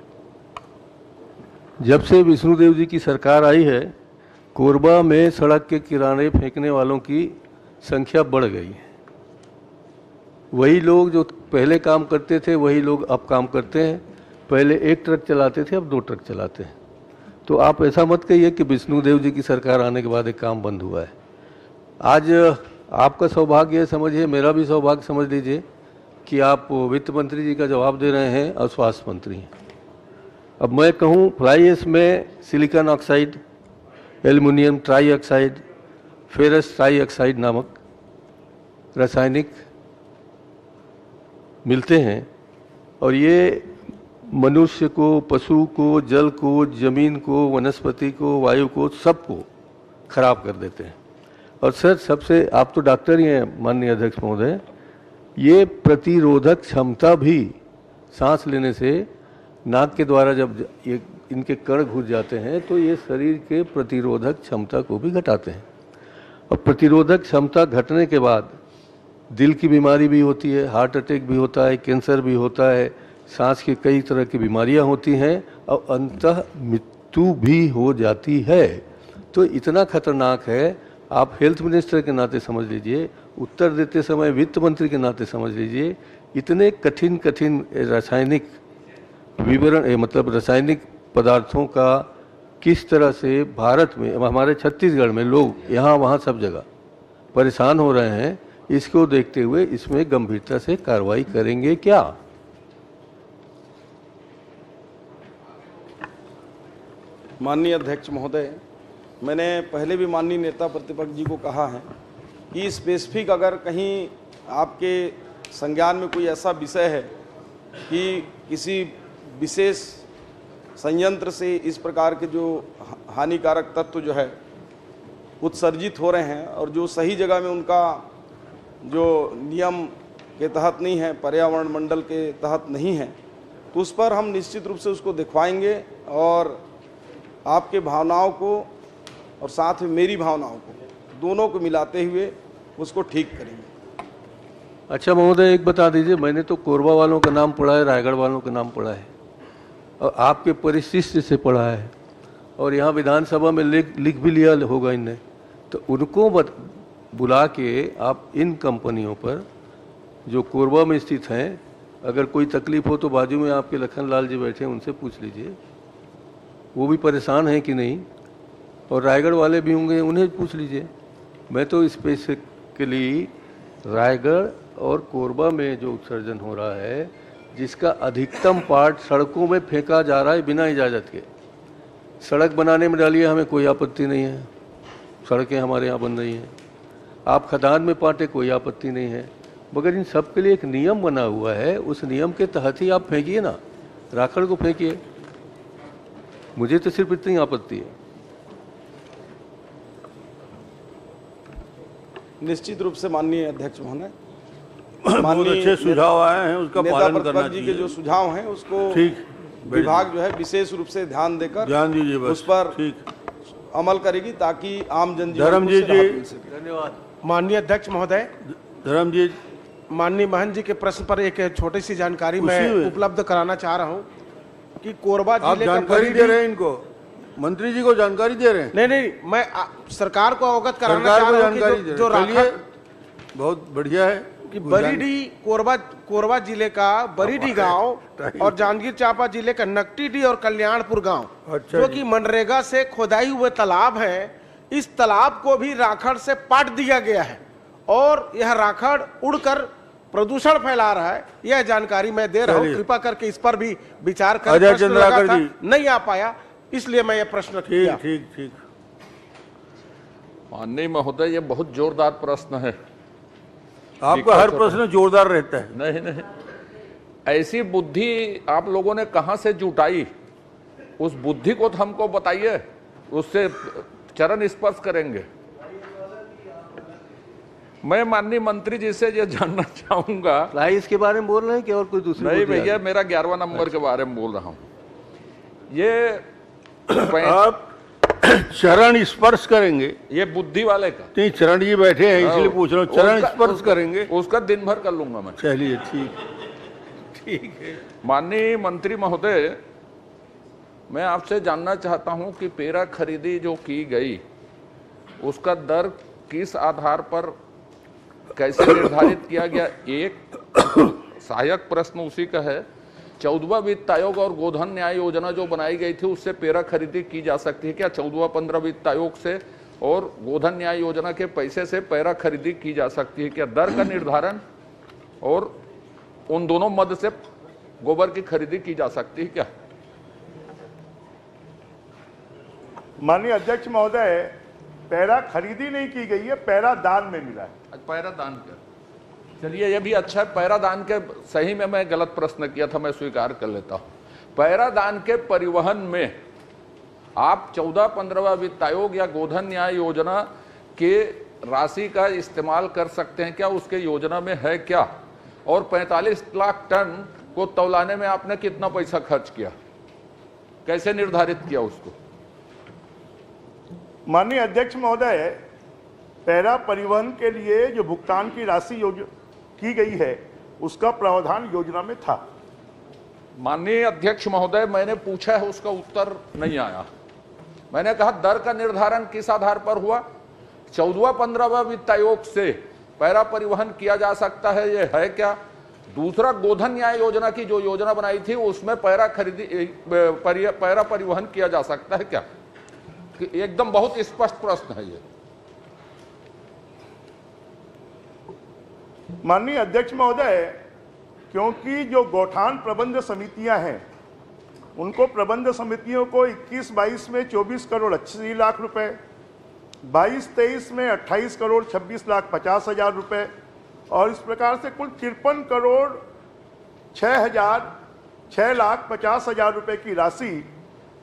जब से विष्णुदेव जी की सरकार आई है, कोरबा में सड़क के किनारे फेंकने वालों की संख्या बढ़ गई है। वही लोग जो पहले काम करते थे वही लोग अब काम करते हैं। पहले 1 ट्रक चलाते थे, अब 2 ट्रक चलाते हैं। तो आप ऐसा मत कहिए कि विष्णुदेव जी की सरकार आने के बाद एक काम बंद हुआ है। आज आपका सौभाग्य है, समझिए मेरा भी सौभाग्य समझ लीजिए कि आप वित्त मंत्री जी का जवाब दे रहे हैं और स्वास्थ्य मंत्री हैं। अब मैं कहूँ फ्लाई ऐश में silicon oxide, aluminium try oxide, ferrous try oxide नामक रासायनिक मिलते हैं और ये मनुष्य को, पशु को, जल को, जमीन को, वनस्पति को, वायु को, सबको खराब कर देते हैं। और सर सबसे, आप तो डॉक्टर ही हैं माननीय अध्यक्ष महोदय, ये प्रतिरोधक क्षमता भी सांस लेने से नाक के द्वारा जब ये इनके कण घुस जाते हैं तो ये शरीर के प्रतिरोधक क्षमता को भी घटाते हैं। और प्रतिरोधक क्षमता घटने के बाद दिल की बीमारी भी होती है, हार्ट अटैक भी होता है, कैंसर भी होता है, सांस की कई तरह की बीमारियां होती हैं और अंततः मृत्यु भी हो जाती है। तो इतना खतरनाक है, आप हेल्थ मिनिस्टर के नाते समझ लीजिए, उत्तर देते समय वित्त मंत्री के नाते समझ लीजिए, इतने कठिन कठिन रासायनिक विवरण मतलब रासायनिक पदार्थों का किस तरह से भारत में, हमारे छत्तीसगढ़ में लोग यहाँ वहाँ सब जगह परेशान हो रहे हैं, इसको देखते हुए इसमें गंभीरता से कार्रवाई करेंगे क्या? माननीय अध्यक्ष महोदय, मैंने पहले भी माननीय नेता प्रतिपक्ष जी को कहा है कि स्पेसिफिक अगर कहीं आपके संज्ञान में कोई ऐसा विषय है कि किसी विशेष संयंत्र से इस प्रकार के जो हानिकारक तत्व जो है उत्सर्जित हो रहे हैं और जो सही जगह में उनका जो नियम के तहत नहीं है, पर्यावरण मंडल के तहत नहीं है, तो उस पर हम निश्चित रूप से उसको दिखवाएंगे और आपके भावनाओं को और साथ में मेरी भावनाओं को दोनों को मिलाते हुए उसको ठीक करेंगे। अच्छा महोदय, एक बता दीजिए, मैंने तो कोरबा वालों का नाम पढ़ा है, रायगढ़ वालों का नाम पढ़ा है और आपके परिशिष्ट से पढ़ा है और यहाँ विधानसभा में लिख भी लिया होगा इनने, तो उनको बुला के आप इन कंपनियों पर जो कोरबा में स्थित हैं, अगर कोई तकलीफ हो तो बाजू में आपके लखन लाल जी बैठे हैं, उनसे पूछ लीजिए वो भी परेशान हैं कि नहीं, और रायगढ़ वाले भी होंगे, उन्हें पूछ लीजिए। मैं तो स्पेसिफिकली रायगढ़ और कोरबा में जो उत्सर्जन हो रहा है, जिसका अधिकतम पार्ट सड़कों में फेंका जा रहा है बिना इजाज़त के। सड़क बनाने में डालिए, हमें कोई आपत्ति नहीं है, सड़कें हमारे यहाँ बन रही हैं। आप खदान में पाटे, कोई आपत्ति नहीं है, मगर इन सब के लिए एक नियम बना हुआ है, उस नियम के तहत ही आप फेंकिए ना, राखड़ को फेंकिए। मुझे तो सिर्फ इतनी आपत्ति है। निश्चित रूप से माननीय अध्यक्ष महोदय, बहुत अच्छे सुझाव आए हैं, उसका पालन करना जी के जो सुझाव हैं उसको ठीक विभाग जो है विशेष रूप से ध्यान देकर ध्यान दीजिए बस। उस पर ठीक, अमल करेगी ताकि आम जनजीवन को धर्मजीत उससे राहत जी। मिल सके। धन्यवाद। माननीय अध्यक्ष महोदय, धर्मजीत माननीय महंत जी के प्रश्न पर एक छोटी सी जानकारी उसी मैं में। उपलब्ध कराना चाह रहा हूं कि कोरबा आप जिले का जानकारी दे रहे हैं इनको, मंत्री जी को जानकारी दे रहे हैं, नहीं, मैं सरकार को अवगत कराना सरकार चाह को रहा हूं जानकारी कि दे जो रहे हैं। राखा चलिए, बहुत बढ़िया है कि बरीडी कोरबा जिले का बरीडी गांव और जांजगीर चांपा जिले का नकटीडी और कल्याणपुर गांव, अच्छा जो जी। कि मनरेगा से खोदाई हुए तालाब है, इस तालाब को भी राखड़ से पाट दिया गया है और यह राखड़ उड़कर प्रदूषण फैला रहा है। यह जानकारी मैं दे रहा हूं, कृपा करके इस पर भी विचार करें। अजय प्रश्न लगा चंद्राकर था, जी। नहीं आ पाया, इसलिए मैं यह प्रश्न किया। ठीक ठीक। माननीय महोदय, ये बहुत जोरदार प्रश्न है। आपका हर प्रश्न जोरदार रहता है। नहीं, ऐसी बुद्धि आप लोगों ने कहां से जुटाई, उस बुद्धि को तो हमको बताइए, उससे चरण स्पर्श करेंगे। मैं माननीय मंत्री जी से ये जानना चाहूंगा, प्राइस के बारे में बोल रहे हैं कि और कोई दूसरी? नहीं भैया, मेरा 11वां नंबर के बारे में बोल रहा हूं। ये आप चरण स्पर्श करेंगे, ये बुद्धि वाले का नहीं, चरण जी बैठे हैं इसलिए पूछ रहा हूँ, चरण स्पर्श करेंगे, उसका दिन भर कर लूंगा मैं। चलिए ठीक है। माननीय मंत्री महोदय, मैं आपसे जानना चाहता हूं कि पेरा खरीदी जो की गई उसका दर किस आधार पर कैसे निर्धारित किया गया? एक सहायक प्रश्न उसी का है, 14वां वित्त आयोग और गोधन न्याय योजना जो बनाई गई थी उससे पेरा खरीदी की जा सकती है क्या? 14वां-15 वित्त आयोग से और गोधन न्याय योजना के पैसे से पेरा खरीदी की जा सकती है क्या? दर का निर्धारण और उन दोनों मद से गोबर की खरीदी की जा सकती है क्या? माननीय अध्यक्ष महोदय, पैरा खरीदी नहीं की गई है, पैरा दान में मिला है। पैरा दान का, चलिए ये भी अच्छा है। पैरा दान के, सही में मैं गलत प्रश्न किया था, मैं स्वीकार कर लेता हूं। पैरा दान के परिवहन में आप 14-15वां वित्त आयोग या गोधन न्याय योजना के राशि का इस्तेमाल कर सकते हैं क्या? उसके योजना में है क्या? और 45 लाख टन को तौलाने में आपने कितना पैसा खर्च किया, कैसे निर्धारित किया उसको? माननीय अध्यक्ष महोदय, पैरा परिवहन के लिए जो भुगतान की राशि की गई है उसका प्रावधान योजना में था। माननीय अध्यक्ष महोदय, मैंने पूछा है, उसका उत्तर नहीं आया। मैंने कहा दर का निर्धारण किस आधार पर हुआ? 14वां-15वां वित्त आयोग से पैरा परिवहन किया जा सकता है, ये है क्या? दूसरा, गोधन न्याय योजना की जो योजना बनाई थी उसमें पैरा परिवहन किया जा सकता है क्या? एकदम बहुत स्पष्ट प्रश्न है ये। माननीय अध्यक्ष महोदय, क्योंकि जो गौठान प्रबंध समितियां हैं उनको प्रबंध समितियों को 21-22 में 24 करोड़ 80 लाख रुपए, 22-23 में 28 करोड़ 26 लाख 50 हजार रुपए और इस प्रकार से कुल 53 करोड़ 6 लाख 50 हजार रुपए की राशि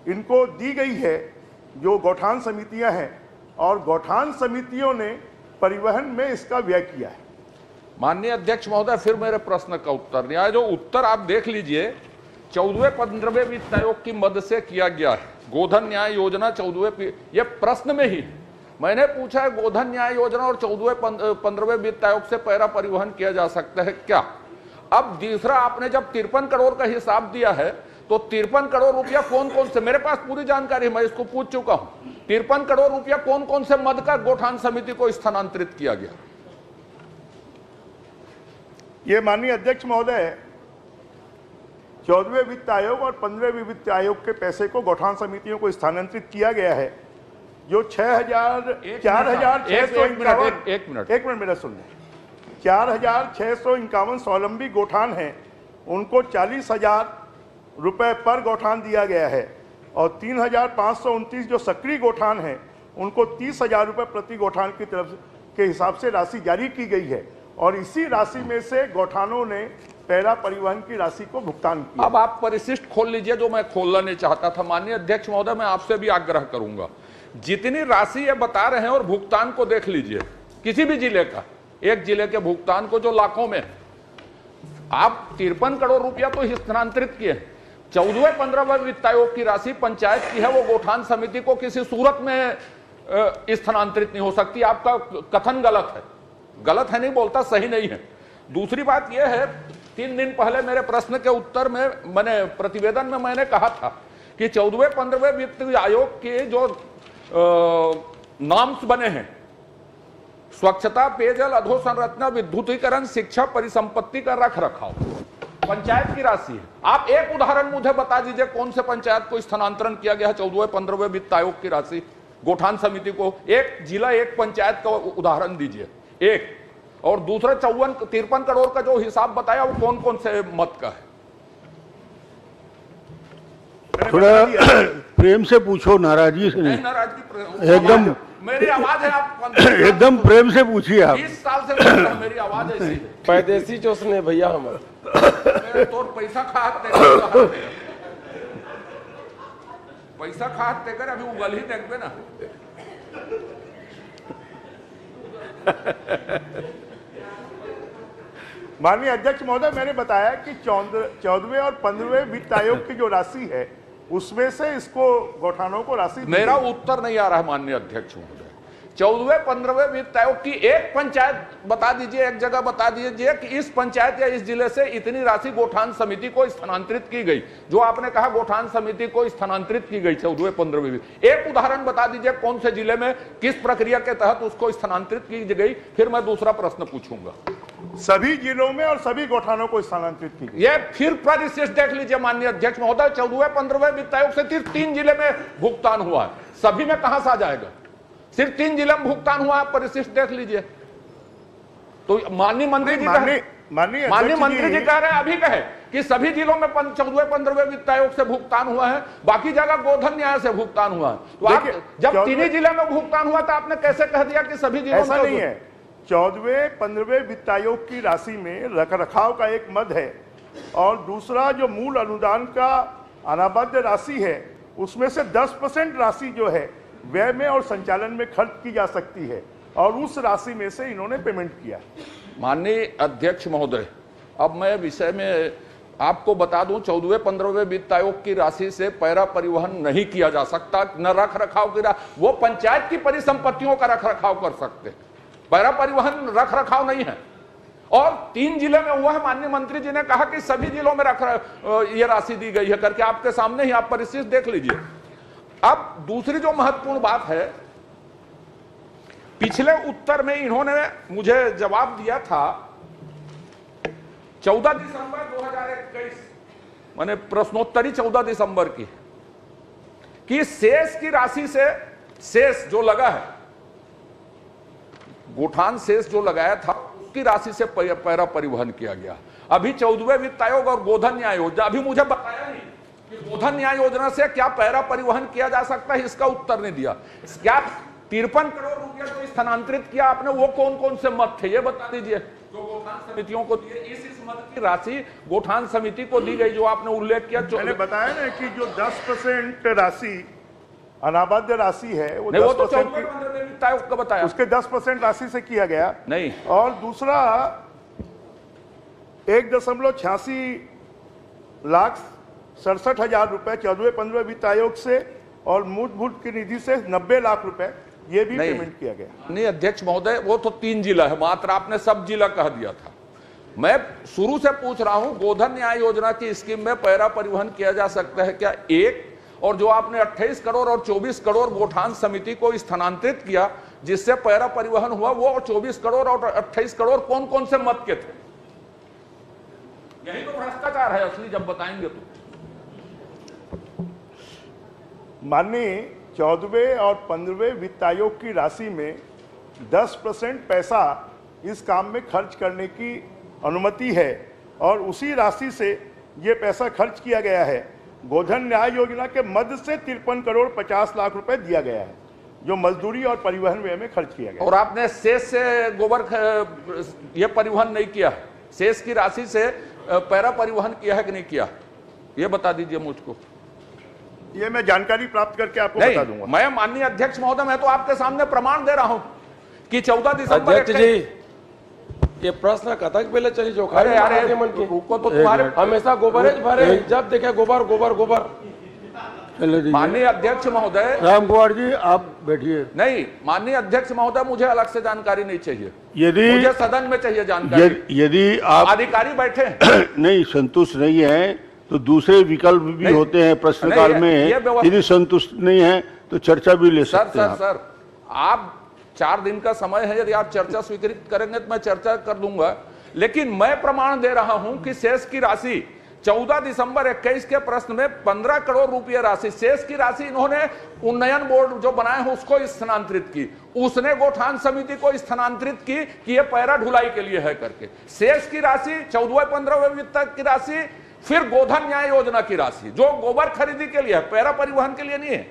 इनको दी गई है जो गौठान समितियां हैं, और गौठान समितियों ने परिवहन में इसका व्यय किया है। माननीय अध्यक्ष महोदय, फिर मेरे प्रश्न का उत्तर नहीं आया। जो उत्तर आप देख लीजिए, 14वें-15वें वित्त आयोग की मद से किया गया है। गोधन न्याय योजना 14वें, ये प्रश्न में ही मैंने पूछा है, गोधन न्याय योजना और 14वें-15वें वित्त आयोग से पैरा परिवहन किया जा सकता है क्या? अब दूसरा, आपने जब 53 करोड़ का हिसाब दिया है तो 53 करोड़ रुपया कौन कौन से, मेरे पास पूरी जानकारी, मैं इसको पूछ चुका हूं, 53 करोड़ रुपया कौन कौन से मद का गोठान समिति को स्थानांतरित किया गया? ये माननीय अध्यक्ष महोदय, 14वें वित्त आयोग और 15वें वित्त आयोग के पैसे को गौठान समितियों को स्थानांतरित किया गया है। जो 4,651 स्वावलंबी गौठान हैं उनको 40,000 रुपए पर गौठान दिया गया है और 3,529 जो सक्रिय गौठान हैं उनको 30,000 रुपए प्रति गौठान की तरफ के हिसाब से राशि जारी की गई है और इसी राशि में से गौठानों ने पैरा परिवहन की राशि को भुगतान किया। अब आप परिशिष्ट खोल लीजिए जो मैं खोलना नहीं चाहता था। माननीय अध्यक्ष महोदय, मैं आपसे भी आग्रह करूंगा, जितनी राशि ये बता रहे हैं और भुगतान को देख लीजिए, किसी भी जिले का, एक जिले के भुगतान को जो लाखों में, आप 53 करोड़ रुपया तो स्थानांतरित किए, 14वें 15वें वित्त आयोग की राशि पंचायत की है, वो गोठान समिति को किसी सूरत में स्थानांतरित नहीं हो सकती। आपका कथन गलत है, गलत है नहीं बोलता, सही नहीं है। दूसरी बात यह है, 3 दिन पहले मेरे प्रश्न के उत्तर में मैंने प्रतिवेदन में मैंने कहा था कि 14वें 15वें वित्त आयोग के जो नाम्स बने हैं, स्वच्छता, पेयजल, अधोसंरचना, विद्युतीकरण, शिक्षा, परिसंपत्ति का रख रखाव, पंचायत की राशि है। आप एक उदाहरण मुझे बता दीजिए कौन से पंचायत को स्थानांतरण किया गया है 14वें 15वें वित्त आयोग की राशि गोठान समिति को? एक जिला, एक पंचायत का उदाहरण दीजिए एक। और दूसरा 53 करोड़ का जो हिसाब बताया वो कौन कौन से मत का है? थोड़ा प्रेम से पूछो, नाराजगी से नहीं। नाराजगी एकदम मेरी आवाज है, आप एकदम प्रेम से पूछिए। आप 20 साल से बोल रहे हैं, मेरी आवाज ऐसी है। पैदेशी चोसने भैया हमारे तो पैसा खाते पैसा खाते कर अभी उगल ही देखते ना। माननीय अध्यक्ष महोदय, मैंने बताया कि 14वें और 15वें वित्त आयोग की जो राशि है उसमें से इसको गौठानों को राशि मेरा उत्तर नहीं आ रहा है माननीय अध्यक्ष महोदय। 14वें 15वें वित्त आयोग की एक पंचायत बता दीजिए, एक जगह बता दीजिए कि इस पंचायत या इस जिले से इतनी राशि गोठान समिति को स्थानांतरित की गई। जो आपने कहा गोठान समिति को स्थानांतरित की गई 14वें 15वें वित्त, एक उदाहरण बता दीजिए कौन से जिले में किस प्रक्रिया के तहत उसको स्थानांतरित की गई। फिर मैं दूसरा प्रश्न पूछूंगा। सभी जिलों में और सभी गौठानों को स्थानांतरित की गई। ये फिर परिशिष्ट देख लीजिए माननीय अध्यक्ष महोदय, 14वें 15वें वित्त आयोग से सिर्फ 3 जिले में भुगतान हुआ है, सभी में कहां से आ जाएगा? सिर्फ 3 जिले में भुगतान हुआ, आप परिशिष्ट देख लीजिए। तो माननीय मंत्री जी माननीय मंत्री जी कह रहे हैं, अभी कहे कि सभी जिलों में 14वें 15वें वित्त आयोग से भुगतान हुआ है, बाकी जगह गोधन न्याय से भुगतान हुआ है। तो आप जब 3 जिले में भुगतान हुआ तो आपने कैसे कह दिया कि सभी जिलों में? ऐसा नहीं है। 14वें 15वें वित्त आयोग की राशि में रखरखाव का एक मद है और दूसरा जो मूल अनुदान का अनाबद्ध राशि है उसमें से 10% राशि जो है व्यय में और संचालन में खर्च की जा सकती है और उस राशि में से इन्होंने पेमेंट किया। माननीय अध्यक्ष महोदय, अब मैं विषय में आपको बता दूं, 14वें 15वें वित्त आयोग की राशि से पैरा परिवहन नहीं किया जा सकता, न रख रखाव की वो पंचायत की परिसंपत्तियों का रख रखाव कर सकते हैं, पैरा परिवहन रख रखाव नहीं है। और 3 जिले में हुआ है, माननीय मंत्री जी ने कहा कि सभी जिलों में ये राशि दी गई है करके, आपके सामने ही आप परिशिष्ट देख लीजिए। अब दूसरी जो महत्वपूर्ण बात है, पिछले उत्तर में इन्होंने मुझे जवाब दिया था 14 दिसंबर 2021, माने प्रश्नोत्तरी 14 दिसंबर की, कि शेष की राशि से, शेष जो लगा है, गोठान शेष जो लगाया था उसकी राशि से पैरा परिवहन किया गया। अभी 14वें वित्त आयोग और गोधन न्याय योजना, अभी मुझे बताया नहीं कि गोधन न्याय योजना से क्या पैरा परिवहन किया जा सकता है, इसका उत्तर नहीं दिया। क्या 53 करोड़ रुपया जो स्थानांतरित किया आपने, वो कौन कौन से मत थे ये बता दीजिए, जो गोठान समितियों को दिए। इस मत की राशि गोठान समिति को दी गई जो आपने उल्लेख किया। मैंने बताया ना कि जो 10% राशि अनाबद्ध राशि है वो 10% का बताया, उसके 10% राशि से किया गया नहीं। और दूसरा 1.86 लाख 67,000 रुपए 14वें 15वें वित्त आयोग से और मूलभूत की निधि से 90 लाख रुपए ये भी पेमेंट किया गया। नहीं अध्यक्ष महोदय, वो तो 3 जिला है मात्र, आपने सब जिला कह दिया था। मैं शुरू से पूछ रहा हूं, गोधन न्याय योजना की स्कीम में पैरा परिवहन किया जा सकता है क्या? एक, और जो आपने 28 करोड़ और 24 करोड़ गोठान समिति को स्थानांतरित किया जिससे पैरा परिवहन हुआ, वो 24 करोड़ और 28 करोड़ कौन कौन से मत के थे? यही तो भ्रष्टाचार है असली, जब बताएंगे तो। माननीय 14वें और 15वें वित्त आयोग की राशि में 10% पैसा इस काम में खर्च करने की अनुमति है और उसी राशि से ये पैसा खर्च किया गया है। गोधन न्याय योजना के मद से 53 करोड़ 50 लाख रुपए दिया गया है जो मजदूरी और परिवहन व्यय में खर्च किया गया। और आपने शेष से गोबर ये परिवहन नहीं किया, शेष की राशि से पैरा परिवहन किया है कि नहीं किया, ये बता दीजिए मुझको। ये मैं जानकारी प्राप्त करके आपको बता दूंगा। मैं माननीय अध्यक्ष महोदय, मैं तो आपके सामने प्रमाण दे रहा हूं कि 14 दिसंबर अध्यक्ष जी ये प्रश्न कथक पहले चली जो अरे यार मन की रुको तो तुम्हारे हमेशा गोबरेज भरे जब देखे गोबर गोबर गोबर। माननीय अध्यक्ष महोदय, राम कुमार जी आप बैठिए। नहीं माननीय अध्यक्ष महोदय, मुझे अलग से जानकारी नहीं चाहिए, यदि मुझे सदन में चाहिए जानकारी। यदि आप अधिकारी बैठे नहीं संतुष्ट नहीं है तो दूसरे विकल्प भी होते हैं प्रश्नकाल में। यदि संतुष्ट नहीं है तो चर्चा भी ले सकते हैं। सर आप 4 दिन का समय है, यदि आप चर्चा स्वीकृत करेंगे तो मैं चर्चा कर दूंगा, लेकिन मैं प्रमाण दे रहा हूं कि शेष की राशि 14 दिसंबर 21 के प्रश्न में 15 करोड़ रुपए राशि, शेष की राशि इन्होंने उन्नयन बोर्ड जो बनाए हैं उसको स्थानांतरित की, उसने गोठान समिति को स्थानांतरित की कि ये पैरा ढुलाई के लिए है करके। शेष की राशि 14वें-15वें वित्त की राशि, फिर गोधन न्याय योजना की राशि जो गोबर खरीदी के लिए है, पैरा परिवहन के लिए नहीं है।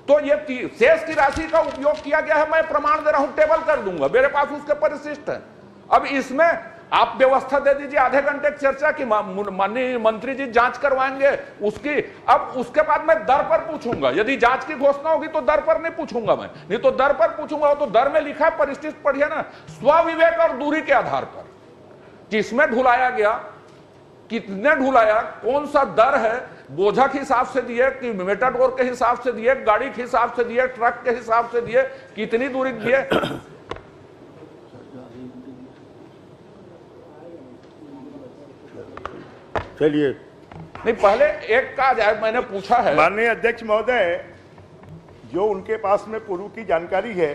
तो ये शेष की राशि का उपयोग किया गया है, मैं प्रमाण दे रहा हूं, टेबल कर दूंगा, मेरे पास उसके परिशिष्ट है। अब इसमें आप व्यवस्था दे दीजिए आधे घंटे की चर्चा की, माननीय मंत्री जी जांच करवाएंगे उसकी। अब उसके बाद मैं दर पर पूछूंगा, यदि जांच की घोषणा होगी तो दर पर नहीं पूछूंगा मैं, नहीं तो दर पर पूछूंगा। तो दर में लिखा है, परिशिष्ट पढ़िए ना, स्वविवेक और दूरी के आधार पर किसमें ढुलाया गया, कितने ढुलाया, कौन सा दर है, बोझा के हिसाब से दिए कि मेटाडोर के हिसाब से दिए, गाड़ी के हिसाब से दिए, ट्रक के हिसाब से दिए, कितनी दूरी दिए। चलिए नहीं पहले एक का जाए, मैंने पूछा है। माननीय अध्यक्ष महोदय, जो उनके पास में पूर्व की जानकारी है,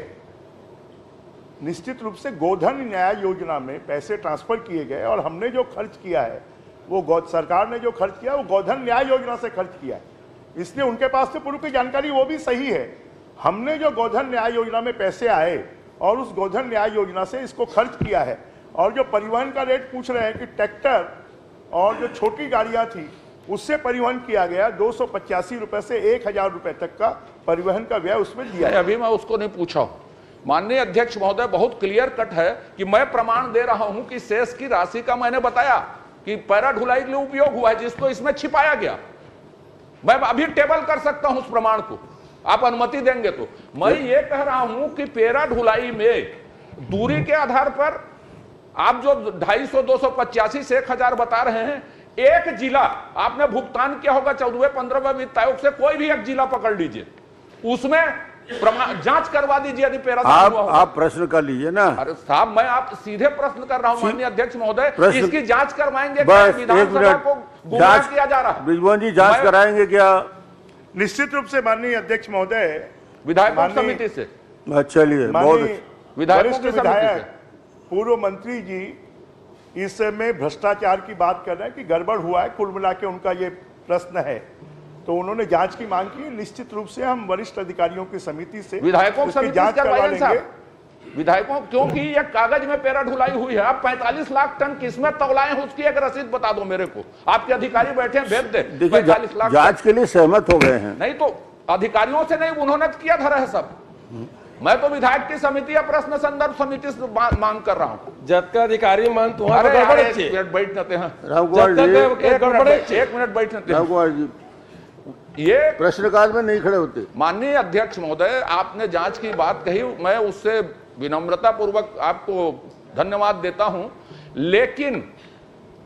निश्चित रूप से गोधन न्याय योजना में पैसे ट्रांसफर किए गए और हमने जो खर्च किया है वो सरकार ने जो खर्च किया वो गोधन न्याय योजना से खर्च किया है, इसलिए उनके पास से पूर्व की जानकारी वो भी सही है। हमने जो गोधन न्याय योजना में पैसे आए और उस गोधन न्याय योजना से इसको खर्च किया है। और जो परिवहन का रेट पूछ रहे हैं कि ट्रैक्टर और जो छोटी गाड़ियां थी उससे परिवहन किया गया, 285 रुपए से 1000 रुपए तक का परिवहन का व्यय उसमें दिया है। अभी मैं उसको नहीं पूछा हूं। माननीय अध्यक्ष महोदय, बहुत क्लियर कट है कि मैं प्रमाण दे रहा हूं कि शेष की राशि का मैंने बताया कि पैरा ढुलाई के लिए उपयोग हुआ है, जिसको इसमें छिपाया गया। मैं अभी टेबल कर सकता हूं उस प्रमाण को, आप अनुमति देंगे तो। मैं ये कह रहा हूं कि पैरा ढुलाई में दूरी के आधार पर आप जो 250, 285 से 1000 बता रहे हैं, एक जिला आपने भुगतान किया होगा 14वें-15वें वित्त आयोग से, कोई भी एक जिला पकड़ लीजिए, उसमें जांच करवा दीजिए यदि पैरा आप प्रश्न कर लीजिए ना। अरे साहब, मैं आप सीधे प्रश्न कर रहा हूं माननीय अध्यक्ष महोदय, इसकी जांच करवाएंगे? बस विधानसभा को गुमराह किया जा रहा है। ब्रिजमोहन जी जांच कराएंगे क्या? निश्चित रूप से माननीय अध्यक्ष महोदय, विधायकों की समिति से। चलिए, वरिष्ठ विधायक पूर्व मंत्री जी इसमें भ्रष्टाचार की बात कर रहे हैं कि गड़बड़ हुआ है, कुल मिला के उनका ये प्रश्न है, तो उन्होंने जांच की मांग की। निश्चित रूप से हम वरिष्ठ अधिकारियों की समिति से विधायकों की जांच करवा लेंगे। विधायकों, क्योंकि ये कागज में पैरा ढुलाई हुई है। आप 45 लाख टन किसमें तौलाए हैं उसकी एक रसीद बता दो मेरे को, आपके अधिकारी बैठे हैं, भेज दे। 45 लाख जांच के लिए सहमत हो गए हैं। नहीं तो अधिकारियों से नहीं, उन्होंने किया धरा है सब। मैं तो विधायक की समिति या प्रश्न संदर्भ समिति से मांग कर रहा हूं। जब का अधिकारी मान तुम्हारा बैठ जाते हैं, राम कुमार जी, एक मिनट बैठ जाते हैं। राम कुमार जी, ये प्रश्नकाल में नहीं खड़े होते। माननीय अध्यक्ष महोदय, आपने जांच की बात कही, मैं उससे विनम्रता पूर्वक आपको धन्यवाद देता हूं, लेकिन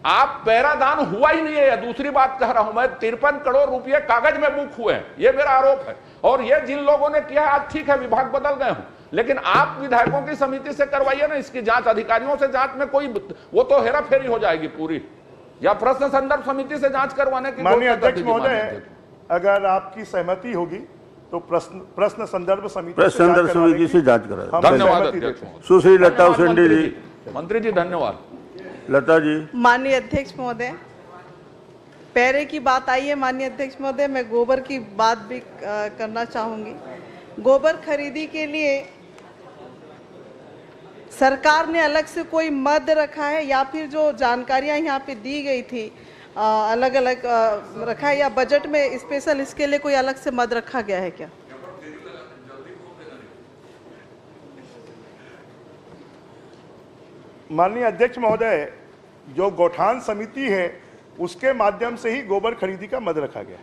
आप पैरादान हुआ ही नहीं है। दूसरी बात कह रहा हूं मैं, 53 करोड़ रुपए कागज में बुक हुए हैं, ये मेरा आरोप है। और ये जिन लोगों ने किया, आज ठीक है विभाग बदल गए हूं, लेकिन आप विधायकों की समिति से करवाइए ना इसकी जांच। अधिकारियों से जांच में कोई वो तो हेरा फेरी हो जाएगी पूरी, या प्रश्न संदर्भ समिति से जांच करवाने की। माननीय अध्यक्ष महोदय, अगर आपकी सहमति होगी तो प्रश्न संदर्भ समिति से जांच करा। धन्यवाद सुश्री लता उसेंडी जी। मंत्री जी धन्यवाद। लता जी। माननीय अध्यक्ष महोदय, पैरे की बात आई है माननीय अध्यक्ष महोदय, मैं गोबर की बात भी करना चाहूंगी। गोबर खरीदी के लिए सरकार ने अलग से कोई मद रखा है या फिर जो जानकारियां यहाँ पे दी गई थी अलग अलग रखा है, या बजट में स्पेशल इसके लिए कोई अलग से मद रखा गया है क्या? माननीय अध्यक्ष महोदय, जो गौठान समिति है उसके माध्यम से ही गोबर खरीदी का मद रखा गया।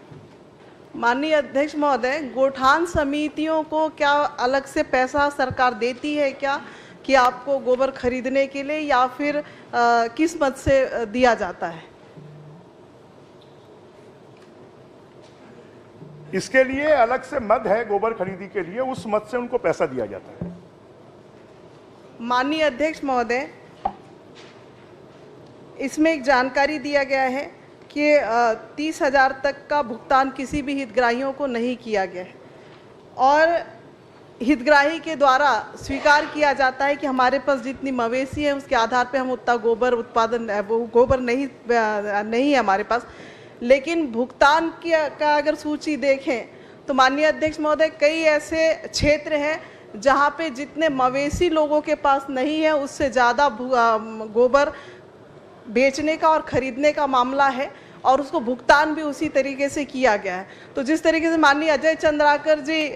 माननीय अध्यक्ष महोदय, गौठान समितियों को क्या अलग से पैसा सरकार देती है क्या, कि आपको गोबर खरीदने के लिए या फिर किस मद से दिया जाता है? इसके लिए अलग से मद है गोबर खरीदी के लिए, उस मद से उनको पैसा दिया जाता है। माननीय अध्यक्ष महोदय, इसमें एक जानकारी दिया गया है कि 30,000 तक का भुगतान किसी भी हितग्राहियों को नहीं किया गया है और हितग्राही के द्वारा स्वीकार किया जाता है कि हमारे पास जितनी मवेशी है उसके आधार पे हम उतना गोबर उत्पादन, वो गोबर नहीं है हमारे पास। लेकिन भुगतान का अगर सूची देखें तो माननीय अध्यक्ष महोदय, कई ऐसे क्षेत्र हैं जहां पे जितने मवेशी लोगों के पास नहीं है उससे ज़्यादा गोबर बेचने का और खरीदने का मामला है और उसको भुगतान भी उसी तरीके से किया गया है। तो जिस तरीके से माननीय अजय चंद्राकर जी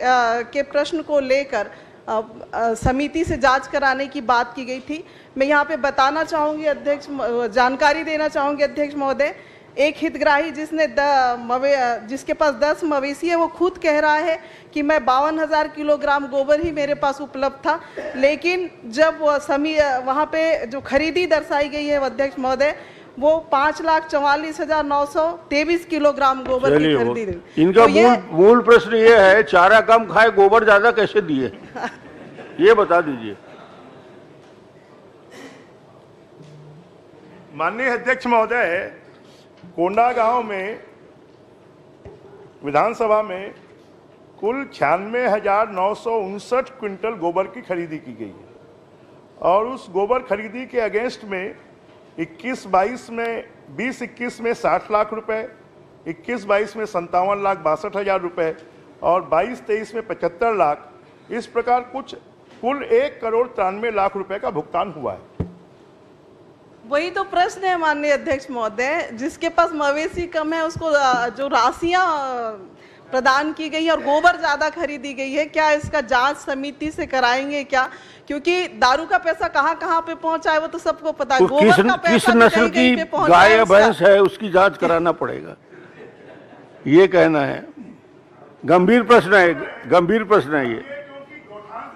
के प्रश्न को लेकर समिति से जांच कराने की बात की गई थी, मैं यहाँ पे बताना चाहूँगी अध्यक्ष, जानकारी देना चाहूँगी अध्यक्ष महोदय, एक हितग्राही जिसके पास 10 मवेशी है वो खुद कह रहा है कि मैं 52,000 किलोग्राम गोबर ही मेरे पास उपलब्ध था, लेकिन जब वहाँ पे जो खरीदी दर्शाई गई है अध्यक्ष महोदय वो 5,44,923 किलोग्राम गोबर की खरीदी। इनका तो मूल प्रश्न ये है, चारा कम खाए गोबर ज्यादा कैसे दिए, ये बता दीजिए। माननीय अध्यक्ष महोदय, कोंडागांव में विधानसभा में कुल 96,959 क्विंटल गोबर की खरीदी की गई है और उस गोबर खरीदी के अगेंस्ट में 21-22 में 20-21 में 60 लाख रुपए, 21-22 में 57,62,000 रुपए और 22-23 में 75 लाख, इस प्रकार कुछ कुल 1,93,00,000 रुपए का भुगतान हुआ है। वही तो प्रश्न है माननीय अध्यक्ष महोदय, जिसके पास मवेशी कम है उसको जो राशियां प्रदान की गई और गोबर ज्यादा खरीदी गई है, क्या इसका जांच समिति से कराएंगे क्या? क्योंकि दारू का पैसा कहाँ कहाँ पे पहुंचा है वो तो सबको पता है। गोबर का पैसा किस नस्ल की गाय या भैंस है उसकी जांच कराना पड़ेगा, ये कहना है। गंभीर प्रश्न है, गंभीर प्रश्न है ये।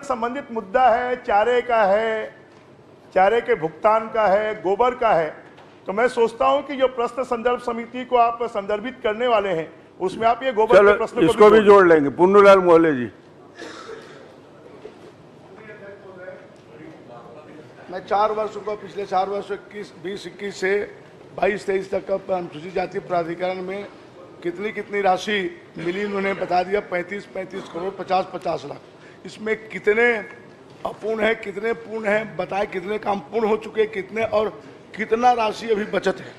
संबंधित मुद्दा है, चारे का है, चारे के भुगतान का है, गोबर का है, तो मैं सोचता हूं कि जो प्रश्न संदर्भ समिति को आप संदर्भित करने वाले हैं उसमें आप ये गोबर के प्रश्न इसको भी जोड़ लेंगे। पुन्नूलाल मोहल्ले जी। मैं 4 वर्षों का, पिछले 4 वर्षों 20-21 से 22-23 तक का अनुसूचित जाति प्राधिकरण में कितनी राशि मिली उन्होंने बता दिया, 35 करोड़ 50 लाख। इसमें कितने अपूर्ण है, कितने पूर्ण है, बताएं कितने काम पूर्ण हो चुके, कितने और कितना राशि अभी बचत है।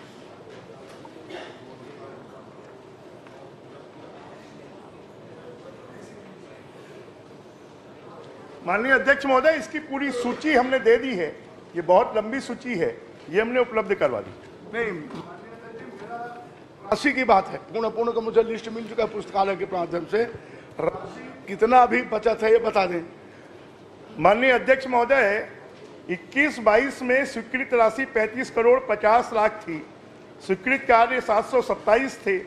माननीय अध्यक्ष महोदय, इसकी पूरी सूची हमने दे दी है, ये बहुत लंबी सूची है, ये हमने उपलब्ध करवा दी। नहीं, राशि की बात है, पूर्ण अपूर्ण का मुझे लिस्ट मिल चुका है पुस्तकालय के माध्यम से, राशि कितना अभी बचत है ये बता दें। माननीय अध्यक्ष महोदय, 21-22 में स्वीकृत राशि 35 करोड़ 50 लाख थी, स्वीकृत कार्य 727 थे,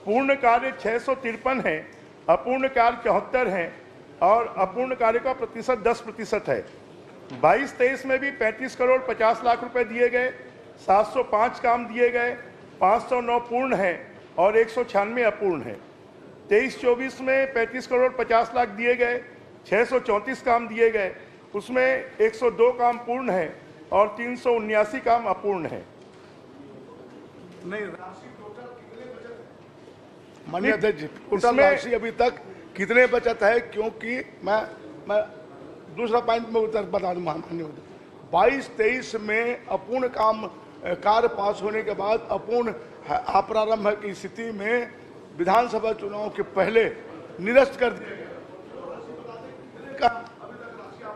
पूर्ण कार्य 653 है, अपूर्ण कार्य 74 हैं और अपूर्ण कार्य का प्रतिशत 10% है। 22-23 में भी 35 करोड़ 50 लाख रुपए दिए गए, 705 काम दिए गए, 509 पूर्ण है और 196 अपूर्ण है। 23-24 में 35 करोड़ 50 लाख दिए गए, 634 काम दिए गए, उसमें 102 काम पूर्ण है और 379 काम अपूर्ण है। नहीं, राशि टोटल कितने बचत है? माननीय अध्यक्ष, टोटल राशि अभी तक कितने बचत है? क्योंकि मैं दूसरा पॉइंट में उत्तर बता दूं माननीय अध्यक्ष, 22-23 में अपूर्ण काम कार्य पास होने के बाद अपूर्ण अप्रारंभ की स्थिति में विधानसभा चुनाव के पहले निरस्त कर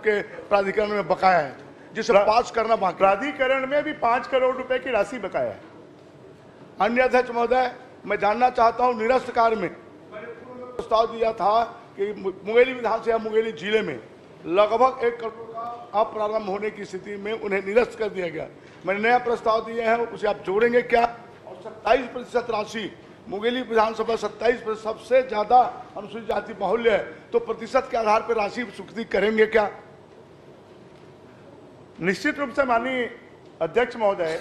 के प्राधिकरण में बकाया है, जिसे पास करना बाकी। प्राधिकरण में भी 5 करोड़ रुपए की राशि बकाया है। अन्य अध्यक्ष महोदय, मैं जानना चाहता हूं, निरस्त कार्य में प्रस्ताव दिया था कि मुंगेली विधानसभा मुंगेली जिले में लगभग 1 करोड़ का अप्रारंभ होने की स्थिति में उन्हें निरस्त कर दिया गया। मैंने नया प्रस्ताव दिए हैं, उसे आप जोड़ेंगे क्या? और 27% राशि मुंगेली विधानसभा 27% सबसे ज्यादा अनुसूचित जाति बाहुल्य है, तो प्रतिशत के आधार पर राशि स्वीकृति करेंगे क्या? निश्चित रूप से माननीय अध्यक्ष महोदय,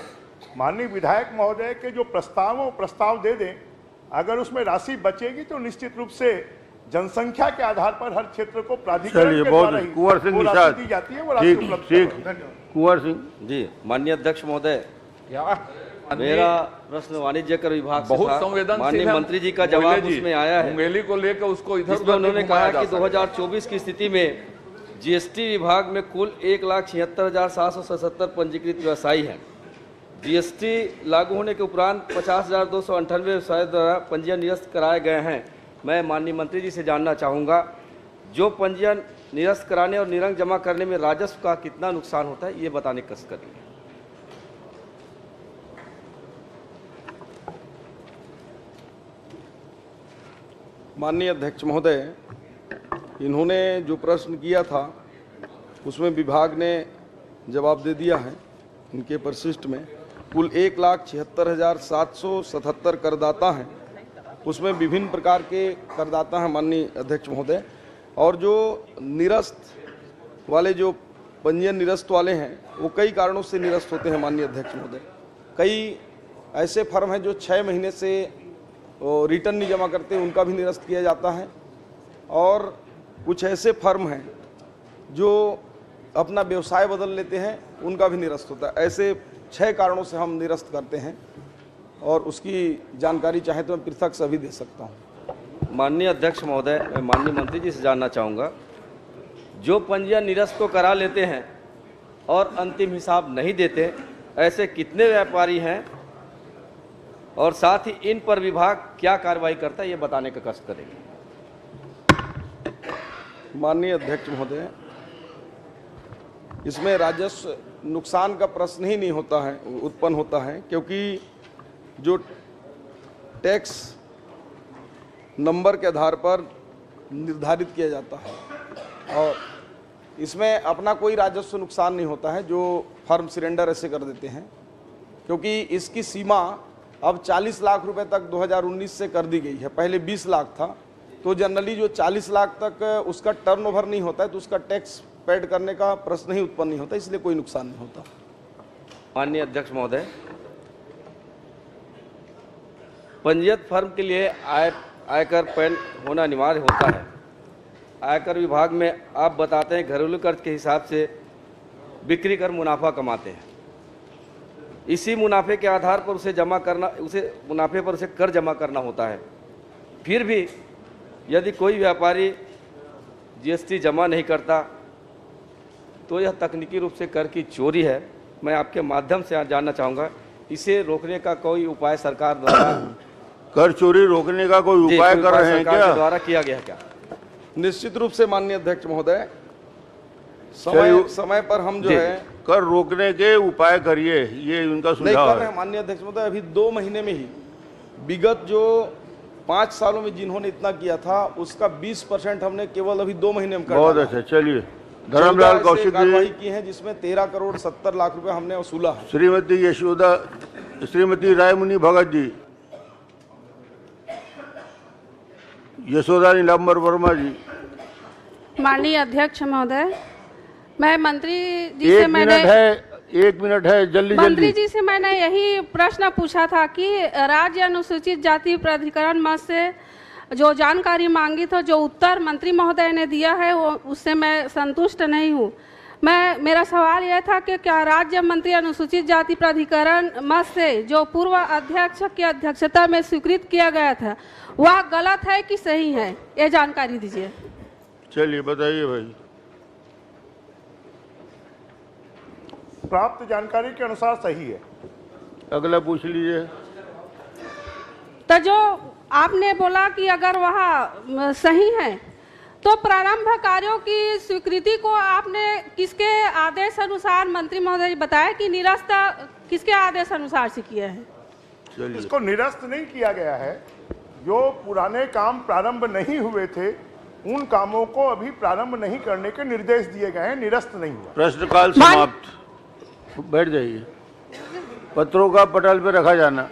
माननीय विधायक महोदय के जो प्रस्ताव दे दें, अगर उसमें राशि बचेगी तो निश्चित रूप से जनसंख्या के आधार पर हर क्षेत्र को प्राधिकरण के द्वारा ही कुंवर सिंह वो राशि निषाद दी जाती है, वो राशि उपलब्ध ठीक करवाएं। धन्यवाद। कुंवर सिंह जी, माननीय अध्यक्ष महोदय, मेरा प्रश्न वाणिज्य कर विभाग से बहुत था। संवेदनशील माननीय है। मंत्री जी का जवाब मुंगेली उसमें आया है, मुंगेली को लेकर उसको इधर जिसमें उन्होंने कहा कि दो 2024 की स्थिति में जीएसटी विभाग में कुल 1,76,777 पंजीकृत व्यवसायी हैं। जीएसटी लागू होने के उपरांत 50,298 व्यवसायों द्वारा पंजीयन निरस्त कराए गए हैं। मैं माननीय मंत्री जी से जानना चाहूँगा, जो पंजीयन निरस्त कराने और निरंक जमा करने में राजस्व का कितना नुकसान होता है, ये बताने की कोशिश करेंगे। माननीय अध्यक्ष महोदय, इन्होंने जो प्रश्न किया था उसमें विभाग ने जवाब दे दिया है। इनके परिशिष्ट में कुल 1,76,777 करदाता हैं, उसमें विभिन्न प्रकार के करदाता हैं माननीय अध्यक्ष महोदय। और जो निरस्त वाले, जो पंजीयन निरस्त वाले हैं, वो कई कारणों से निरस्त होते हैं माननीय अध्यक्ष महोदय। कई ऐसे फर्म हैं जो 6 महीने से रिटर्न नहीं जमा करते, उनका भी निरस्त किया जाता है। और कुछ ऐसे फर्म हैं जो अपना व्यवसाय बदल लेते हैं, उनका भी निरस्त होता है। ऐसे 6 कारणों से हम निरस्त करते हैं, और उसकी जानकारी चाहे तो मैं पृथक से भी दे सकता हूँ। माननीय अध्यक्ष महोदय, मैं माननीय मंत्री जी से जानना चाहूँगा, जो पंजीयन निरस्त तो करा लेते हैं और अंतिम हिसाब नहीं देते, ऐसे कितने व्यापारी हैं, और साथ ही इन पर विभाग क्या कार्रवाई करता है, ये बताने का कष्ट करेंगे। माननीय अध्यक्ष महोदय, इसमें राजस्व नुकसान का प्रश्न ही नहीं होता है, उत्पन्न होता है, क्योंकि जो टैक्स नंबर के आधार पर निर्धारित किया जाता है, और इसमें अपना कोई राजस्व नुकसान नहीं होता है जो फर्म सिलेंडर ऐसे कर देते हैं, क्योंकि इसकी सीमा अब 40 लाख रुपए तक 2019 से कर दी गई है। पहले 20 लाख था, तो जनरली जो 40 लाख तक उसका टर्नओवर नहीं होता है, तो उसका टैक्स पेड करने का प्रश्न ही उत्पन्न नहीं होता, इसलिए कोई नुकसान नहीं होता। माननीय अध्यक्ष महोदय, पंजीयत फर्म के लिए आयकर पैन होना अनिवार्य होता है। आयकर विभाग में आप बताते हैं घरेलू कर्ज के हिसाब से बिक्री कर मुनाफा कमाते हैं। इसी मुनाफे के आधार पर उसे जमा करना, उसे मुनाफे पर उसे कर जमा करना होता है। फिर भी यदि कोई व्यापारी जीएसटी जमा नहीं करता तो यह तकनीकी रूप से कर की चोरी है। मैं आपके माध्यम से जानना चाहूँगा, इसे रोकने का कोई उपाय सरकार द्वारा कर चोरी रोकने का कोई उपाय कर रहे हैं क्या? द्वारा किया गया क्या? निश्चित रूप से माननीय अध्यक्ष महोदय, समय पर हम जो है कर रोकने के उपाय करिए, ये उनका नहीं सुझाव कर रहे है। हैं माननीय अध्यक्ष महोदय। अभी 2 महीने में ही विगत जो 5 सालों में जिन्होंने इतना किया था, उसका 20% हमने केवल अभी 2 महीने में कर बहुत डाला अच्छा, है। चलिए। धर्मलाल कौशिक कार्रवाई जी, की है, जिसमें 13 करोड़ 70 लाख रुपए हमने वसूला है। श्रीमती रायमुनी भगत जी, यशोदा नीलांबर वर्मा जी। माननीय अध्यक्ष महोदय, मैं मंत्री जी से 1 मिनट है, जल्दी मंत्री जी से मैंने यही प्रश्न पूछा था कि राज्य अनुसूचित जाति प्राधिकरण मद से जो जानकारी मांगी था, जो उत्तर मंत्री महोदय ने दिया है, वो उससे मैं संतुष्ट नहीं हूँ। मेरा सवाल यह था कि क्या राज्य मंत्री अनुसूचित जाति प्राधिकरण मद से जो पूर्व अध्यक्ष की अध्यक्षता में स्वीकृत किया गया था, वह गलत है कि सही है, ये जानकारी दीजिए। चलिए बताइए भाई। प्राप्त जानकारी के अनुसार सही है। अगला पूछ लीजिए। तो जो आपने बोला कि अगर वह सही है, तो प्रारंभ कार्यों की स्वीकृति को आपने किसके आदेश अनुसार, मंत्री महोदय जी बताया कि निरस्त किसके आदेश अनुसार से किया है? इसको निरस्त नहीं किया गया है। जो पुराने काम प्रारंभ नहीं हुए थे, उन कामों को अभी प्रारंभ नहीं करने के निर्देश दिए गए हैं, निरस्त नहीं हुआ। प्रश्नकाल समाप्त। बैठ जाइए। पत्रों का पटल पे रखा जाना।